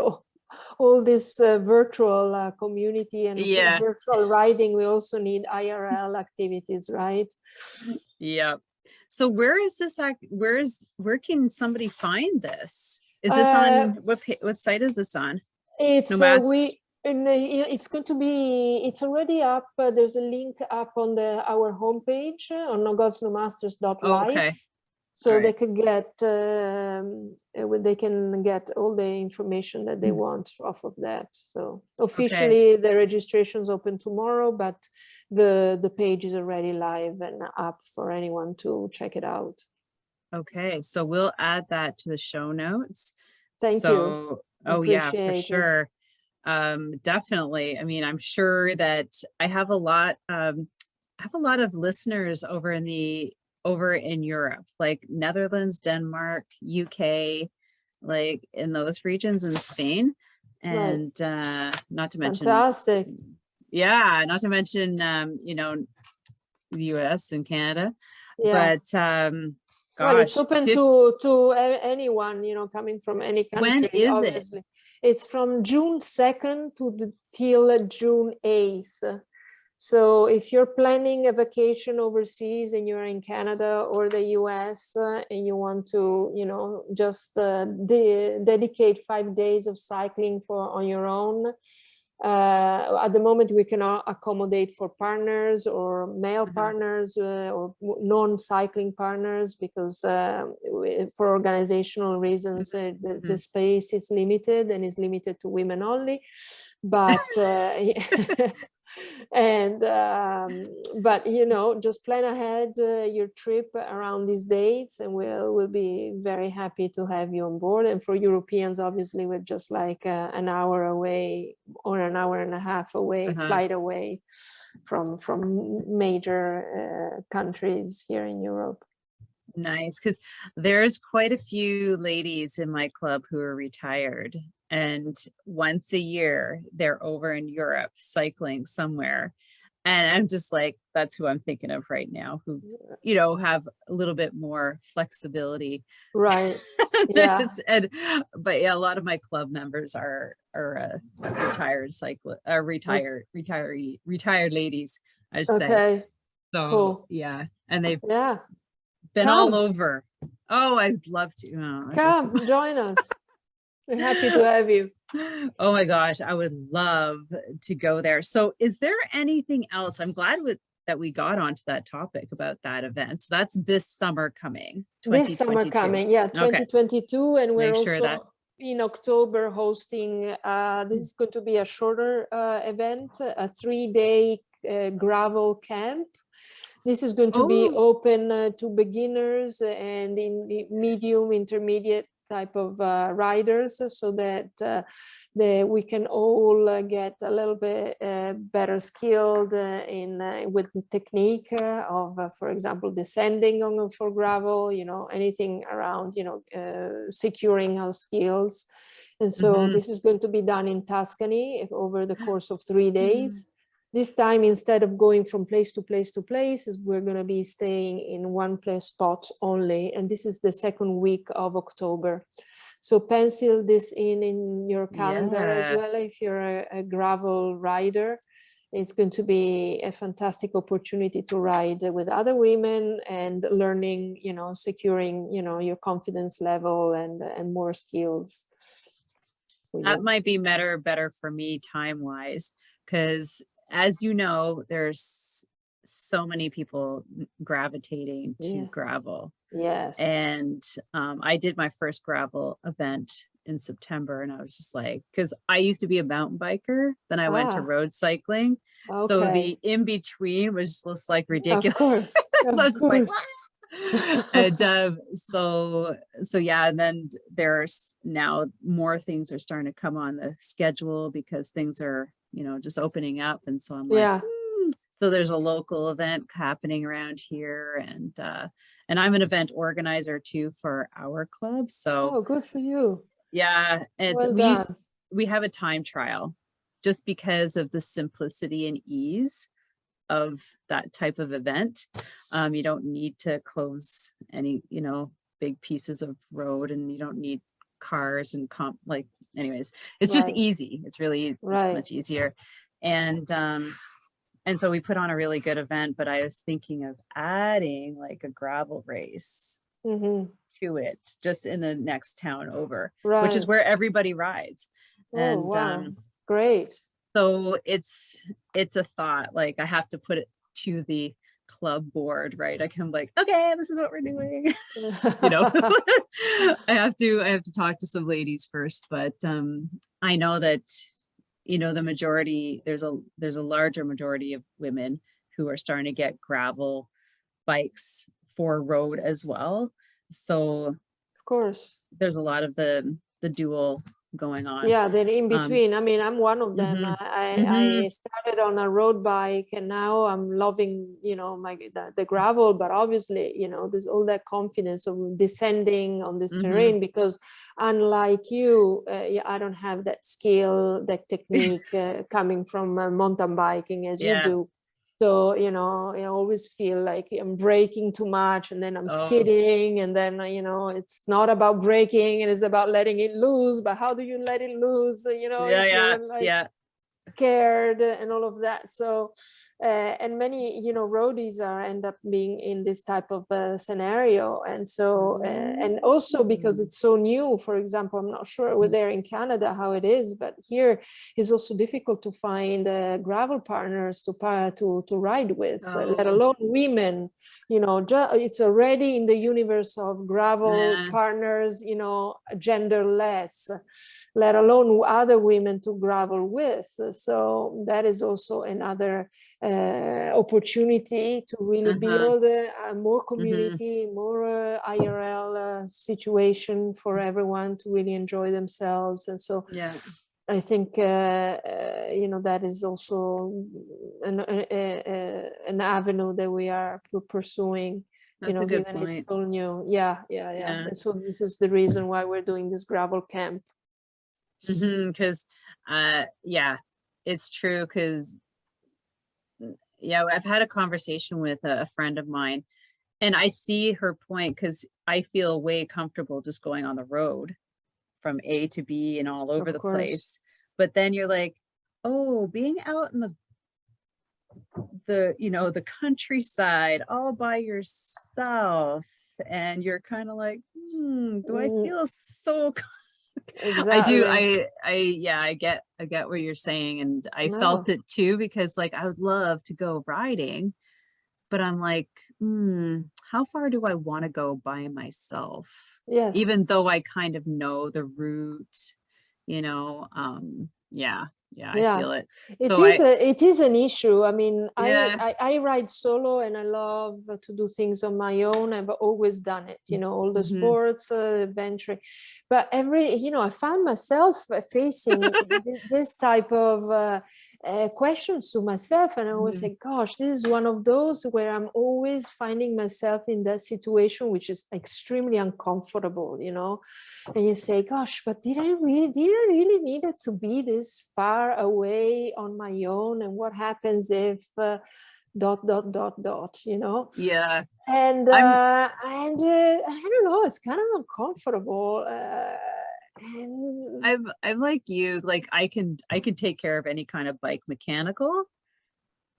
all this virtual community and virtual riding, we also need IRL activities, right? Yeah. So where can somebody find this? Is this on what site is this on? It's it's going to be, it's already up. There's a link up on our homepage on nogodsnomasters.life. So they could get all the information that they want off of that. So officially the registration's open tomorrow, but the page is already live and up for anyone to check it out. Okay, so we'll add that to the show notes. Thank you. Oh yeah, for sure. Definitely. I mean, I'm sure that I have a lot of listeners over in Europe, like Netherlands, Denmark, UK, like in those regions, in Spain, and not to mention, fantastic. Yeah, not to mention you know, the US and Canada. But gosh, well, it's open to anyone, you know, coming from any country. When is obviously. It's from June 2nd till June 8th. So if you're planning a vacation overseas and you're in Canada or the US and you want to, just dedicate 5 days of cycling on your own, at the moment we can accommodate for partners or male partners or non-cycling partners, because for organizational reasons the space is limited and is limited to women only. But and but just plan ahead your trip around these dates, and we'll be very happy to have you on board. And for Europeans, obviously, we're just like an hour away or an hour and a half away, flight away from major countries here in Europe. Nice, because there's quite a few ladies in my club who are retired, and once a year they're over in Europe cycling somewhere, and I'm just like, that's who I'm thinking of right now, who have a little bit more flexibility, right? Yeah. But yeah, a lot of my club members are retired retired ladies, I just say. So cool. yeah, and they've been all over. Oh, I'd love to. Come join us. We're happy to have you. Oh my gosh, I would love to go there. So is there anything else? I'm glad that we got onto that topic about that event. So that's this summer coming. This summer coming, 2022. Okay. And we're also in October hosting, this is going to be a shorter event, a 3-day gravel camp. This is going to be open to beginners and in medium, intermediate type of riders, so that we can all get a little bit better skilled with the technique of, for example, descending for gravel, anything around, securing our skills. And so this is going to be done in Tuscany over the course of 3 days. This time, instead of going from place to place to place, we're going to be staying in one place spot only. And this is the second week of October. So pencil this in your calendar as well. If you're a gravel rider, it's going to be a fantastic opportunity to ride with other women and learning, securing, your confidence level and more skills. That might be better for me time-wise, because as you know, there's so many people gravitating to gravel. Yes. And I did my first gravel event in September, and I was just like, because I used to be a mountain biker, then I went to road cycling. Okay. So the in-between was just like ridiculous. Of course. So I'm just like, and so yeah, and then there's now more things are starting to come on the schedule because things are just opening up. And so I'm like, so there's a local event happening around here, and I'm an event organizer too for our club. So good for you. Yeah, and we have a time trial just because of the simplicity and ease of that type of event. You don't need to close any big pieces of road, and you don't need cars and anyways, it's just easy. It's really easy. It's much easier. And so we put on a really good event, but I was thinking of adding like a gravel race to it, just in the next town over, which is where everybody rides. Great. So it's a thought, like I have to put it to the club board, right? I can like, okay, this is what we're doing. I have to talk to some ladies first, but I know that the majority, there's a larger majority of women who are starting to get gravel bikes for road as well. So of course there's a lot of the dual going on. Yeah, then in between. I mean, I'm one of them. I started on a road bike, and now I'm loving, the gravel. But obviously, there's all that confidence of descending on this terrain, because unlike you, I don't have that skill, that technique coming from mountain biking as you do. So, you know, I always feel like I'm breaking too much, and then I'm Oh, skidding, and then, you know, it's not about breaking, it is about letting it loose. But how do you let it loose, you know, if you're like scared and all of that? So and many, you know, roadies are end up being in this type of scenario. And so and also because it's so new. For example, I'm not sure we're there in Canada how it is, but here it's also difficult to find gravel partners to ride with, let alone women. You know, it's already in the universe of gravel partners, you know, genderless, let alone other women to gravel with. So that is also another opportunity to really build a more community, more IRL situation for everyone to really enjoy themselves. And so I think, you know, that is also an avenue that we are pursuing. That's, you know, a good given point. It's all new. Yeah. And so this is the reason why we're doing this gravel camp. Because it's true. Because I've had a conversation with a friend of mine, and I see her point, because I feel way comfortable just going on the road from A to B and all over the place. But then you're like, oh, being out in the you know, the countryside all by yourself, and you're kind of like, do I feel so Exactly. I do. I get what you're saying. And I felt it too, because like, I would love to go riding, but I'm like, how far do I want to go by myself? Yes. Even though I kind of know the route, you know. I feel it. It is an issue. I mean, I ride solo, and I love to do things on my own. I've always done it, you know, all the sports, adventure. But you know, I found myself facing this type of questions to myself, and I always say, gosh, this is one of those where I'm always finding myself in that situation, which is extremely uncomfortable, you know. And you say, gosh, but did I really need it to be this far away on my own? And what happens if dot, you know? Yeah. And I don't know, it's kind of uncomfortable. And I'm like you, like I can take care of any kind of bike mechanical.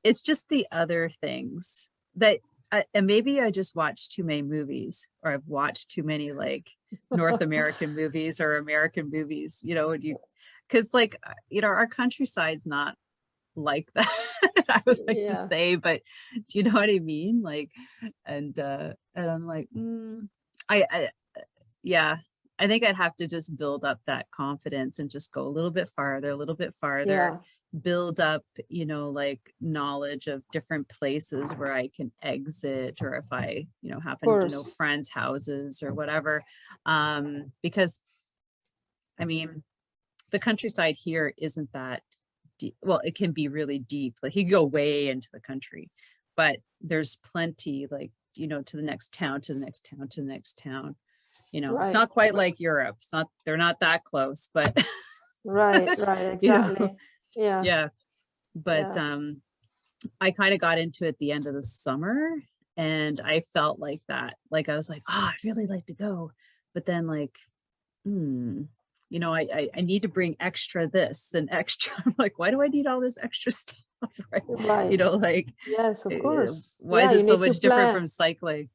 It's just the other things that and maybe I just watched too many movies, or I've watched too many like North American movies or American movies, you know. Because like, you know, our countryside's not like that. I would like to say, but do you know what I mean? Like, and I'm like, I think I'd have to just build up that confidence and just go a little bit farther, build up, you know, like knowledge of different places where I can exit, or if I, you know, happen to know friends' houses or whatever. Because I mean, the countryside here isn't that deep. Well, it can be really deep. Like you go way into the country, but there's plenty, like, you know, to the next town, to the next town, to the next town. You know, it's not quite like Europe. They're not that close, but right, exactly. You know, but I kind of got into it at the end of the summer, and I felt like that. Like I was like, oh, I'd really like to go, but then like, you know, I need to bring extra this and extra. I'm like, why do I need all this extra stuff? Right. You know, like, yes, of course. Why is it so much different from cycling?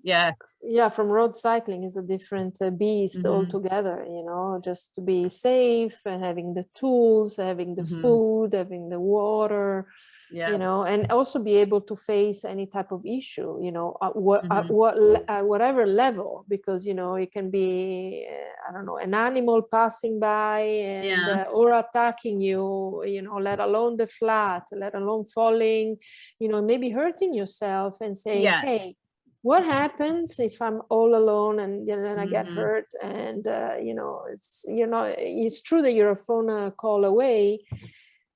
From road cycling is a different beast altogether, you know, just to be safe and having the tools, having the food, having the water, you know, and also be able to face any type of issue, you know, at whatever level, because, you know, it can be, I don't know, an animal passing by and or attacking you, you know, let alone the flat, let alone falling, you know, maybe hurting yourself and saying, hey, what happens if I'm all alone and then I get hurt? And you know, it's true that you're a phone call away,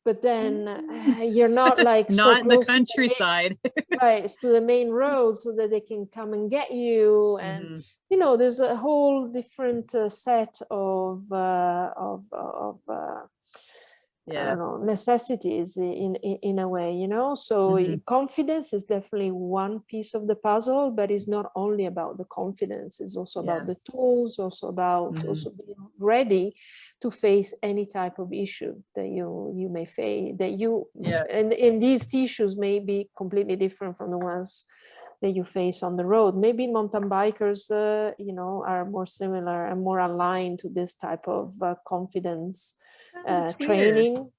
but then you're not like not in the countryside. Right, it's to the main road so that they can come and get you. And you know, there's a whole different set of I don't know, necessities in a way, you know. So confidence is definitely one piece of the puzzle, but it's not only about the confidence. It's also about the tools, also about also being ready to face any type of issue that you may face. And these issues may be completely different from the ones that you face on the road. Maybe mountain bikers, you know, are more similar and more aligned to this type of confidence training,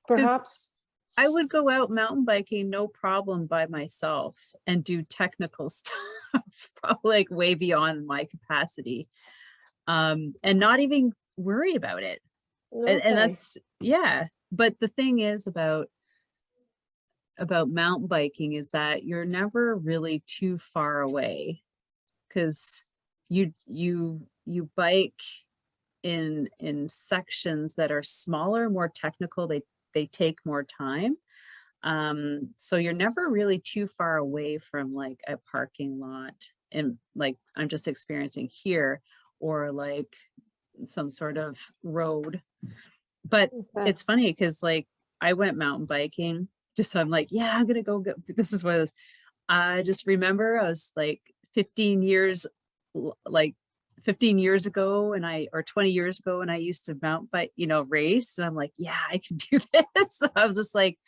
perhaps. I would go out mountain biking no problem by myself and do technical stuff, probably like way beyond my capacity, and not even worry about it. Okay. And that's, but the thing is about mountain biking is that you're never really too far away, because you bike in sections that are smaller, more technical. They take more time. So you're never really too far away from like a parking lot, and like I'm just experiencing here, or like some sort of road. But it's funny because like I went mountain biking, just so I'm like, yeah, I'm gonna go get, this is what it is. I just remember I was like 15 years ago, or 20 years ago, and I used to mountain bike, you know, race, and I'm like, yeah, I can do this. I was just like,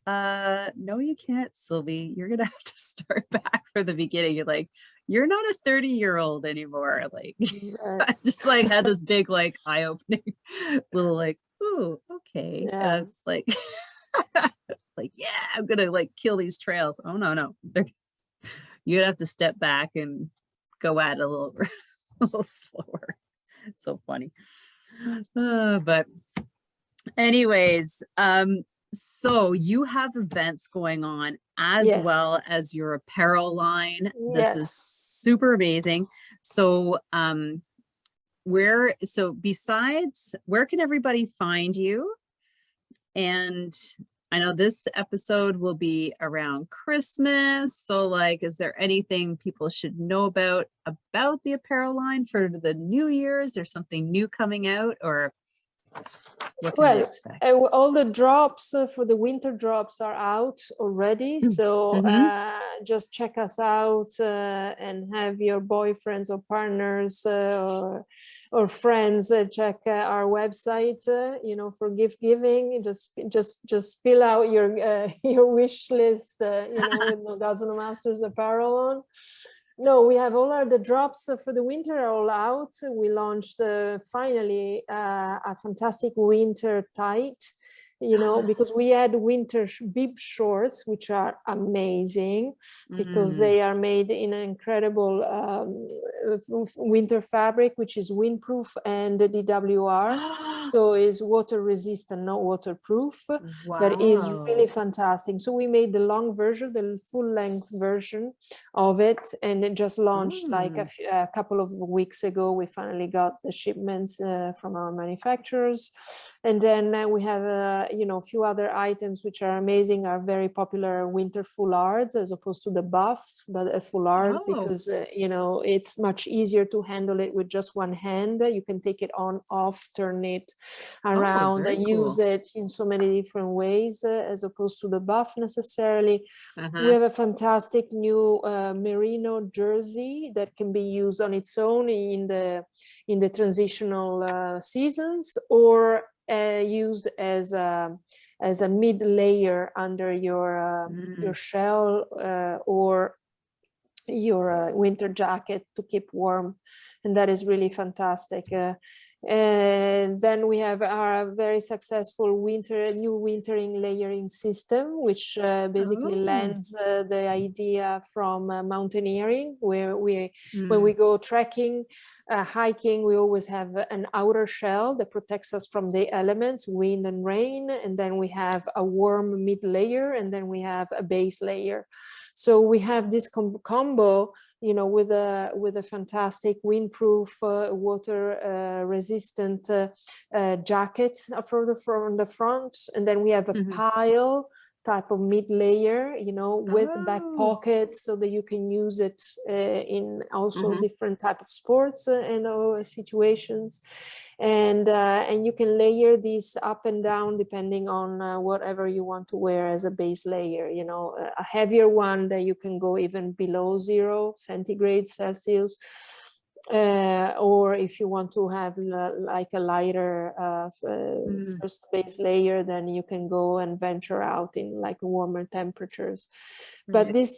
no, you can't, Sylvie. You're gonna have to start back from the beginning. You're like, you're not a 30-year-old anymore. Like, I just like had this big like eye-opening little like, oh, okay. And it's like, like, yeah, I'm gonna like kill these trails. Oh no, you'd have to step back and go at it a little slower. So funny. But anyways, so you have events going on as well as your apparel line. This is super amazing. So besides, where can everybody find you? And I know this episode will be around Christmas. So like, is there anything people should know about the apparel line for the New Year? Is there something new coming out, or what can we expect? All the drops for the winter drops are out already. So just check us out and have your boyfriends or partners or friends check our website, you know, for gift giving. Just fill out your wish list, you know, with No Gods No Masters apparel on. No, we have all the drops for the winter are all out. We launched finally a fantastic winter tight, you know, because we had winter bib shorts, which are amazing because they are made in an incredible winter fabric, which is windproof and DWR. So is water resistant, not waterproof, but is really fantastic. So we made the long version, the full length version of it, and it just launched like a couple of weeks ago. We finally got the shipments from our manufacturers. And then we have, you know, a few other items which are amazing, are very popular winter foulards as opposed to the buff, but a foulard because, you know, it's much easier to handle it with just one hand. You can take it on, off, turn it around and use it in so many different ways as opposed to the buff necessarily. We have a fantastic new Merino Jersey that can be used on its own in the transitional seasons, or used as a mid layer under your shell or your winter jacket to keep warm, and that is really fantastic. And then we have our very successful new wintering layering system, which basically lends the idea from mountaineering, where when we go trekking, hiking, we always have an outer shell that protects us from the elements, wind and rain, and then we have a warm mid layer, and then we have a base layer. So we have this combo, you know, with a fantastic windproof, water resistant jacket from the front, and then we have a pile type of mid layer, you know, with back Oh. pockets so that you can use it in also different type of sports and situations. And you can layer these up and down depending on whatever you want to wear as a base layer. You know, a heavier one that you can go even below 0 centigrade Celsius, or if you want to have like a lighter first base layer, then you can go and venture out in like warmer temperatures. But this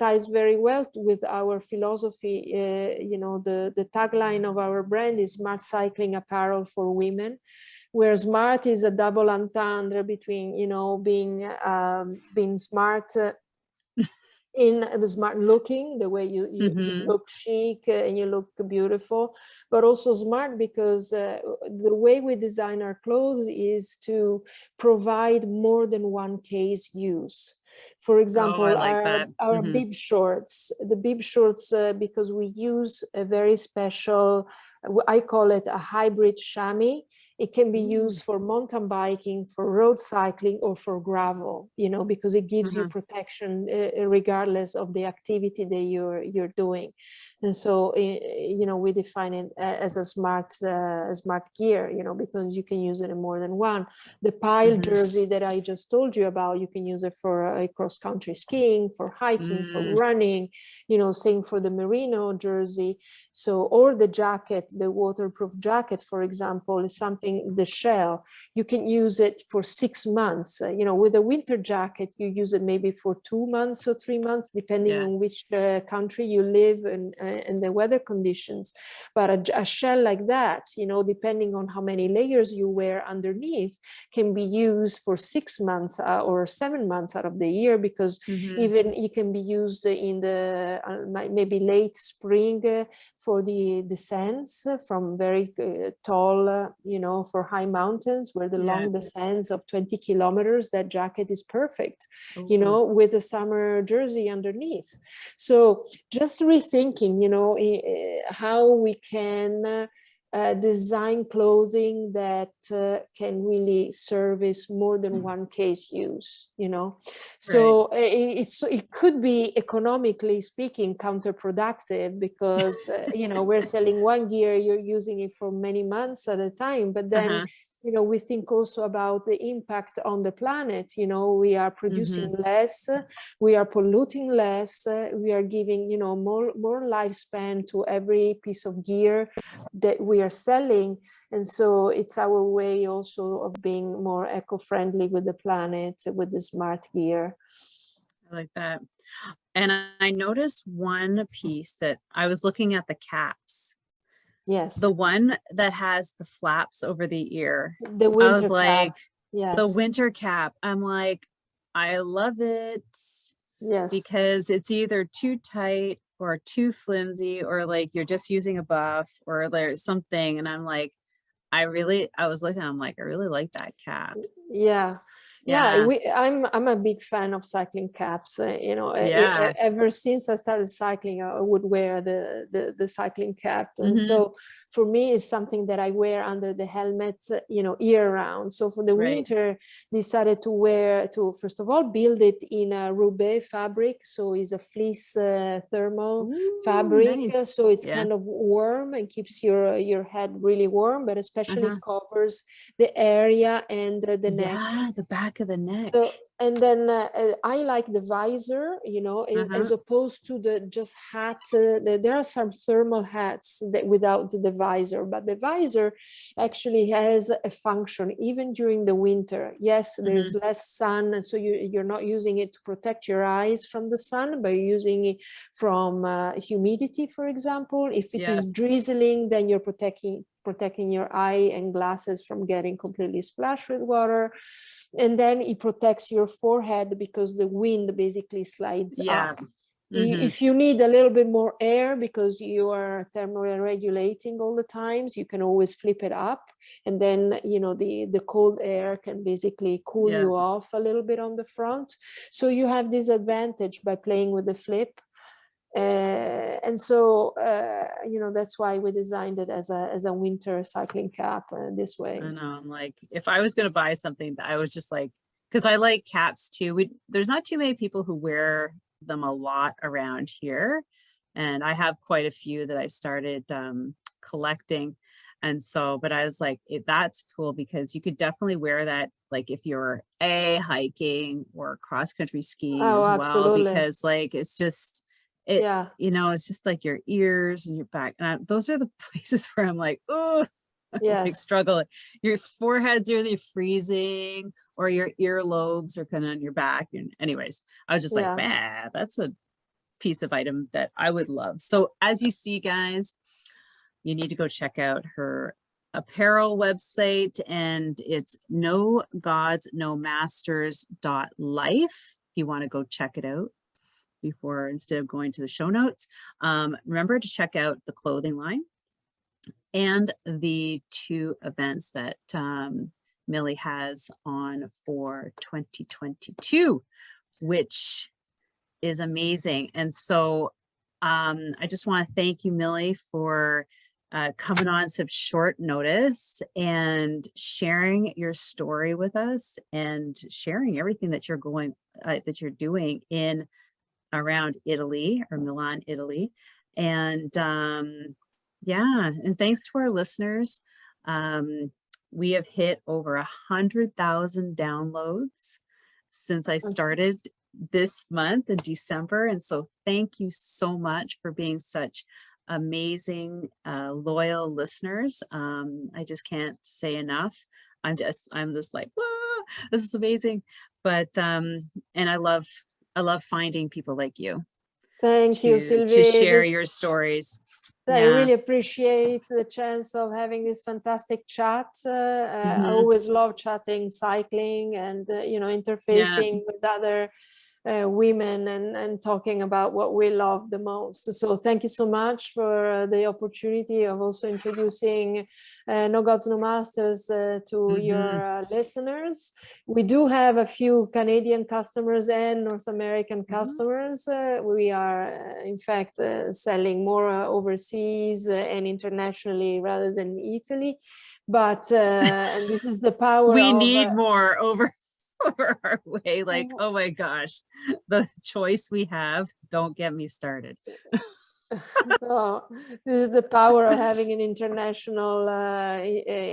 ties very well with our philosophy. You know, the tagline of our brand is smart cycling apparel for women, where smart is a double entendre between, you know, being smart in smart looking, the way you look chic and you look beautiful, but also smart because the way we design our clothes is to provide more than one case use. For example, our bib shorts, the bib shorts, because we use a very special, I call it a hybrid chamois. It can be used for mountain biking, for road cycling, or for gravel, you know, because it gives you protection regardless of the activity that you're doing. And so, you know, we define it as a smart gear, you know, because you can use it in more than one. The pile jersey that I just told you about, you can use it for cross-country skiing, for hiking, for running, you know, same for the Merino jersey. So, or the jacket, the waterproof jacket, for example, is something, the shell, you can use it for 6 months. You know, with a winter jacket, you use it maybe for 2 months or 3 months, depending on which country you live and the weather conditions. But a shell like that, you know, depending on how many layers you wear underneath, can be used for 6 months or 7 months out of the year, because even it can be used in the maybe late spring for the descents from very tall, you know, for high mountains where the long descents of 20 kilometers, that jacket is perfect, you know, with a summer jersey underneath. So just rethinking, you know, how we can design clothing that can really service more than one case use, you know. So it could be, economically speaking, counterproductive, because you know, we're selling one gear, you're using it for many months at a time, but then you know, we think also about the impact on the planet. You know, we are producing less, we are polluting less, we are giving, you know, more lifespan to every piece of gear that we are selling. And so it's our way also of being more eco-friendly with the planet, with the smart gear. I like that. And I noticed one piece that I was looking at, the caps. Yes. The one that has the flaps over the ear. The winter I was like, cap. Yes. the winter cap. I'm like, I love it. Yes. Because it's either too tight or too flimsy, or like you're just using a buff, or there's something. And I'm like, I really like that cap. Yeah. I'm a big fan of cycling caps. You know, ever since I started cycling, I would wear the cycling cap, and so for me, it's something that I wear under the helmet, you know, year round. So for the winter, decided to first of all build it in a Roubaix fabric, so it's a fleece thermal fabric, nice. so it's kind of warm and keeps your head really warm, but especially covers the area and the neck, the back of the neck. So, and then I like the visor, you know, as opposed to the just hat. There are some thermal hats that without the visor, but the visor actually has a function even during the winter. Yes, there's less sun, and so you're not using it to protect your eyes from the sun, but you're using it from humidity, for example. If it is drizzling, then you're protecting your eye and glasses from getting completely splashed with water. And then it protects your forehead because the wind basically slides up. If you need a little bit more air because you are thermoregulating all the times, you can always flip it up, and then, you know, the cold air can basically cool you off a little bit on the front. So you have this advantage by playing with the flip. And so you know, that's why we designed it as a winter cycling cap this way. I know. I'm like, if I was going to buy something, I was just like, because I like caps too. There's not too many people who wear them a lot around here, and I have quite a few that I started collecting. And so, but I was like, that's cool because you could definitely wear that, like if you're hiking or cross country skiing Oh, as well, absolutely. because like it's just it, Yeah. it's just like your ears and your back. And those are the places where I'm like, oh, like Yes. struggle. Your forehead's really freezing, or your earlobes are kind of on your back. And anyways, I was just like, Yeah. bah, that's a piece of item that I would love. So as you see, guys, you need to go check out her apparel website, and it's nogodsnomasters.life if you want to go check it out before, instead of going to the show notes. Remember to check out the clothing line and the 2 events that Millie has on for 2022, which is amazing. And so I just want to thank you, Millie, for coming on such short notice and sharing your story with us and sharing everything that you're doing in around Italy, or Milan, Italy. And yeah, and thanks to our listeners. We have hit over 100,000 downloads since I started this month in December. And so thank you so much for being such amazing, loyal listeners. I just can't say enough. I'm just like, whoa, this is amazing. But and I love finding people like you Thank you, to Sylvie. share your stories. I Yeah. really appreciate the chance of having this fantastic chat. I Mhm. always love chatting cycling and, interfacing with other women and talking about what we love the most. So thank you so much for the opportunity of also introducing No Gods, No Masters to your listeners. We do have a few Canadian customers and North American customers. We are, in fact, selling more overseas and internationally rather than Italy. But and this is the power we of need more over our way. Like, oh my gosh, the choice we have, don't get me started. Oh, this is the power of having an international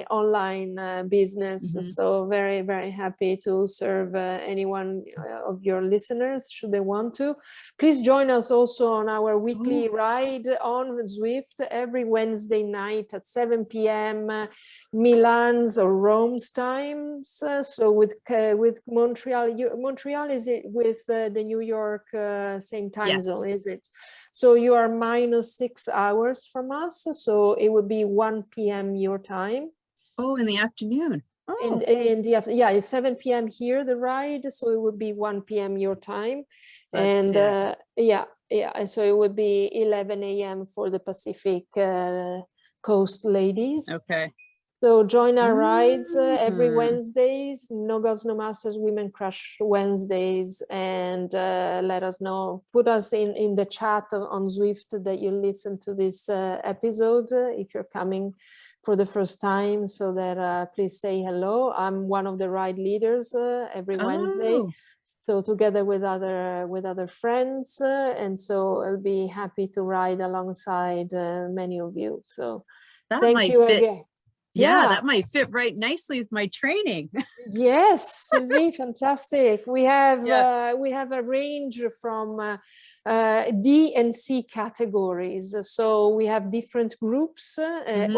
online business. So very, very happy to serve anyone of your listeners should they want to. Please join us also on our weekly ride on Zwift every Wednesday night at 7 p.m. Milan's or Rome's times. So with Montreal, Montreal, is it with the New York same time zone? Is it? So you are -6 hours from us. So it would be 1 p.m. your time. Oh, in the afternoon. In the afternoon, yeah, it's 7 p.m. here, the ride. So it would be 1 p.m. your time. And yeah. So it would be 11 a.m. for the Pacific Coast ladies. Okay. So join our rides every Wednesdays, No Gods, No Masters, Women Crush Wednesdays, and let us know. Put us in the chat on Zwift that you listen to this episode if you're coming for the first time, so that please say hello. I'm one of the ride leaders every Wednesday. So together with other friends, and so I'll be happy to ride alongside many of you. So that thank you again. Yeah, that might fit right nicely with my training. Yes, Sylvie, fantastic. We have a range from D and C categories. So we have different groups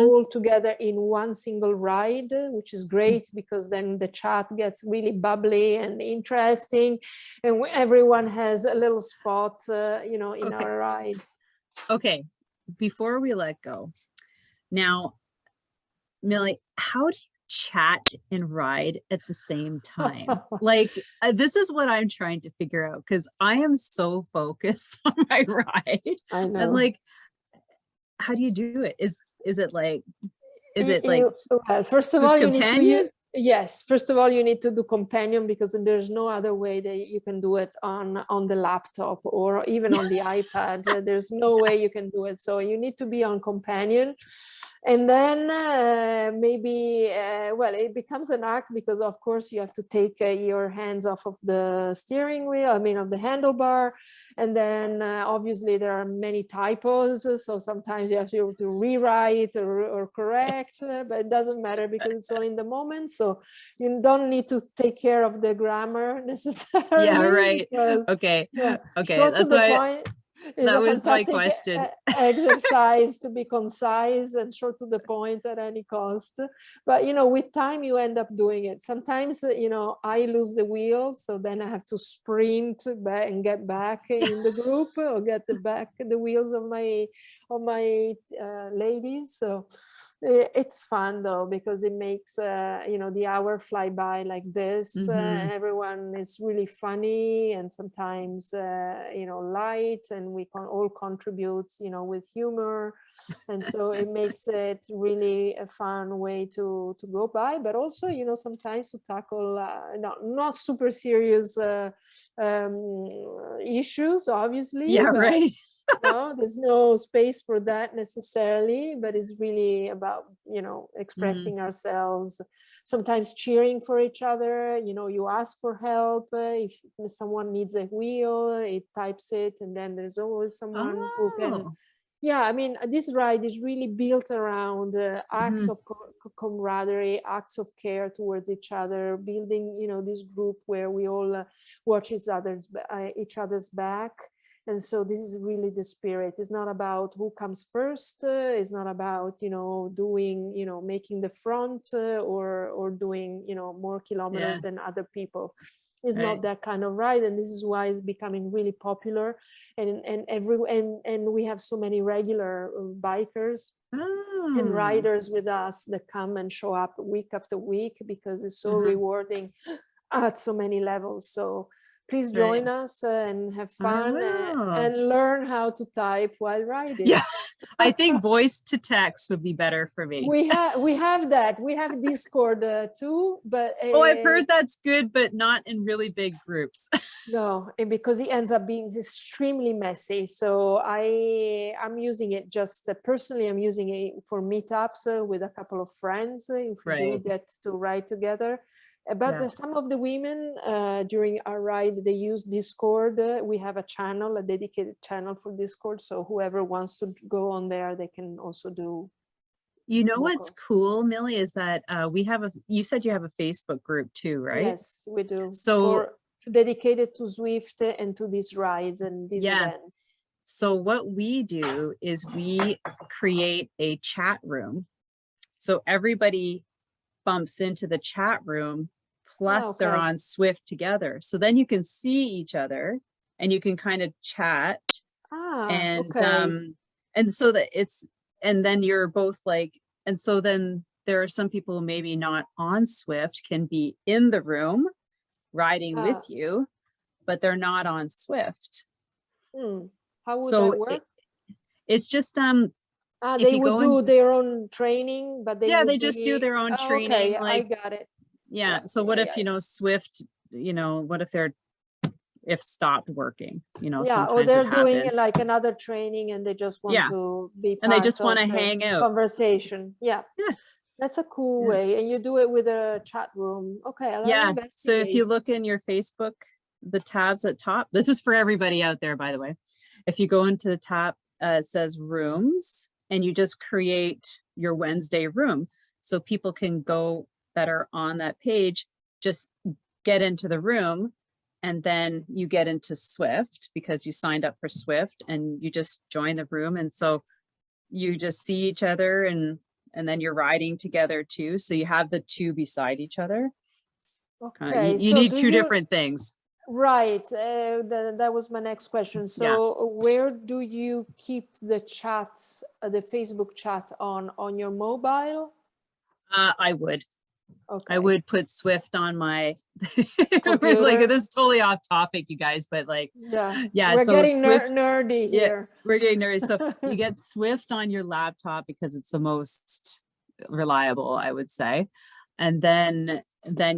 all together in one single ride, which is great because then the chat gets really bubbly and interesting, and everyone has a little spot, in our ride. Okay, before we let go, now, Millie, how do you chat and ride at the same time? Like, this is what I'm trying to figure out, because I am so focused on my ride. I know. And like, how do you do it? Is it like well, first of all, you need to yes, first of all, you need to do companion, because there's no other way that you can do it on the laptop or even on the iPad. There's no way you can do it. So you need to be on companion. And then maybe, well, it becomes an art because of course you have to take your hands off of the steering wheel, I mean of the handlebar. And then obviously there are many typos. So sometimes you have to rewrite or correct, but it doesn't matter because it's all in the moment. So you don't need to take care of the grammar necessarily. Yeah, right. Because, Okay. yeah, Okay. short to That's the why point is that a was my fantastic question. exercise to be concise and short to the point at any cost. But you know, with time you end up doing it. Sometimes you know, I lose the wheels, so then I have to sprint back and get back in the group or get the wheels of my ladies. So it's fun though, because it makes you know, the hour fly by like this. Everyone is really funny and sometimes you know, light, and we can all contribute, you know, with humor. And so it makes it really a fun way to go by, but also, you know, sometimes to tackle not super serious issues, obviously. Yeah, but right. no, there's no space for that necessarily, but it's really about, you know, expressing ourselves, sometimes cheering for each other. You know, you ask for help if someone needs a wheel, it types it, and then there's always someone who can. Oh. Yeah, I mean, this ride is really built around acts of camaraderie, acts of care towards each other, building, you know, this group where we all watch each other's back. And so this is really the spirit. It's not about who comes first. It's not about, you know, doing, you know, making the front or doing, you know, more kilometers Yeah. than other people. It's Right. not that kind of ride, and this is why it's becoming really popular. And we have so many regular bikers and riders with us that come and show up week after week because it's so rewarding at so many levels. So please join us and have fun and learn how to type while riding. Yeah, I think voice to text would be better for me. We have that. We have Discord too, but oh, I've heard that's good, but not in really big groups. No, and because it ends up being extremely messy. So I'm using it just personally. I'm using it for meetups with a couple of friends if we do get to ride together. But some of the women during our ride, they use Discord. We have a channel, a dedicated channel for Discord. So whoever wants to go on there, they can also do. You know what's cool, Millie, is that we have you said you have a Facebook group too, right? Yes, we do. So dedicated to Zwift and to these rides and these events. So what we do is we create a chat room. So everybody bumps into the chat room, plus they're on Zwift together. So then you can see each other and you can kind of chat. And so that and then you're both like, and so then there are some people who maybe not on Zwift can be in the room riding with you, but they're not on Zwift. How would that work? It's just they would do their own training, but they just do their own training. Okay, like, I got it. Yeah. So what if, you know, Zwift, you know, what if stopped working, you know, or they're doing like another training and they just want to be part and they just want to of hang out. Conversation. Yeah. That's a cool way. And you do it with a chat room. Okay. So if you look in your Facebook, the tabs at top, this is for everybody out there, by the way. If you go into the tab, it says rooms, and you just create your Wednesday room. So people can go that are on that page, just get into the room, and then you get into Zwift because you signed up for Zwift and you just join the room. And so you just see each other and then you're riding together too. So you have the two beside each other. Okay. You need two different things. Right. That was my next question. So where do you keep the chat, the Facebook chat on your mobile? I would. Okay. I would put Zwift on my computer. Like, this is totally off topic, you guys, but like, we're so getting Zwift, nerdy here. We're getting nerdy. So you get Zwift on your laptop because it's the most reliable, I would say. And then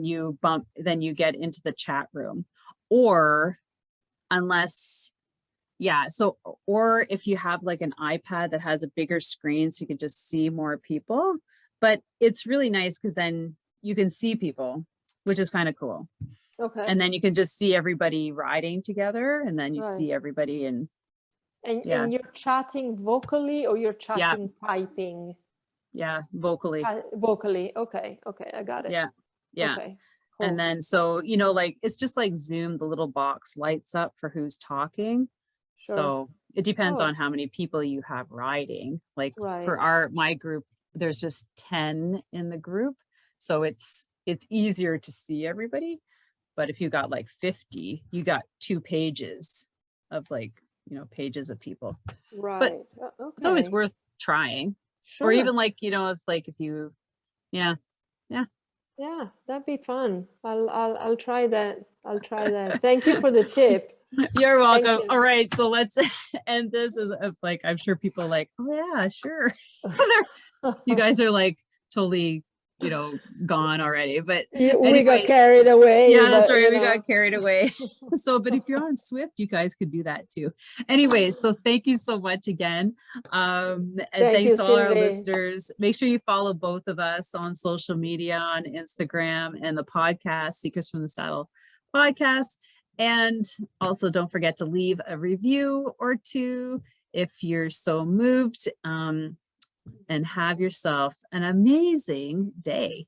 you get into the chat room, or unless Yeah. So, or if you have like an iPad that has a bigger screen, so you can just see more people, but it's really nice because then you can see people, which is kind of cool. Okay. And then you can just see everybody riding together, and then you Right. see everybody and And you're chatting vocally or you're chatting typing? Yeah, vocally. Vocally. Okay. Okay. I got it. Yeah. Yeah. Okay. Cool. And then, so, you know, like, it's just like Zoom, the little box lights up for who's talking. Sure. So it depends Oh. on how many people you have riding. Like Right. for my group, there's just 10 in the group. So it's easier to see everybody. But if you got like 50, you got 2 pages of like, you know, pages of people. Right. But Okay. it's always worth trying. Sure. Or even like, you know, it's like if you, yeah. Yeah, that'd be fun. I'll try that. I'll try that. Thank you for the tip. You're welcome. Thank you. All right, so let's end this as like, I'm sure people are like, oh yeah, sure. You guys are like totally, you know, gone already. But we got carried away. Yeah, that's but, right. We got carried away. So, but if you're on Swift, you guys could do that too. Anyways, so thank you so much again. And thanks to all our listeners. Make sure you follow both of us on social media, on Instagram, and the podcast, Secrets from the Saddle podcast. And also don't forget to leave a review or 2 if you're so moved. And have yourself an amazing day.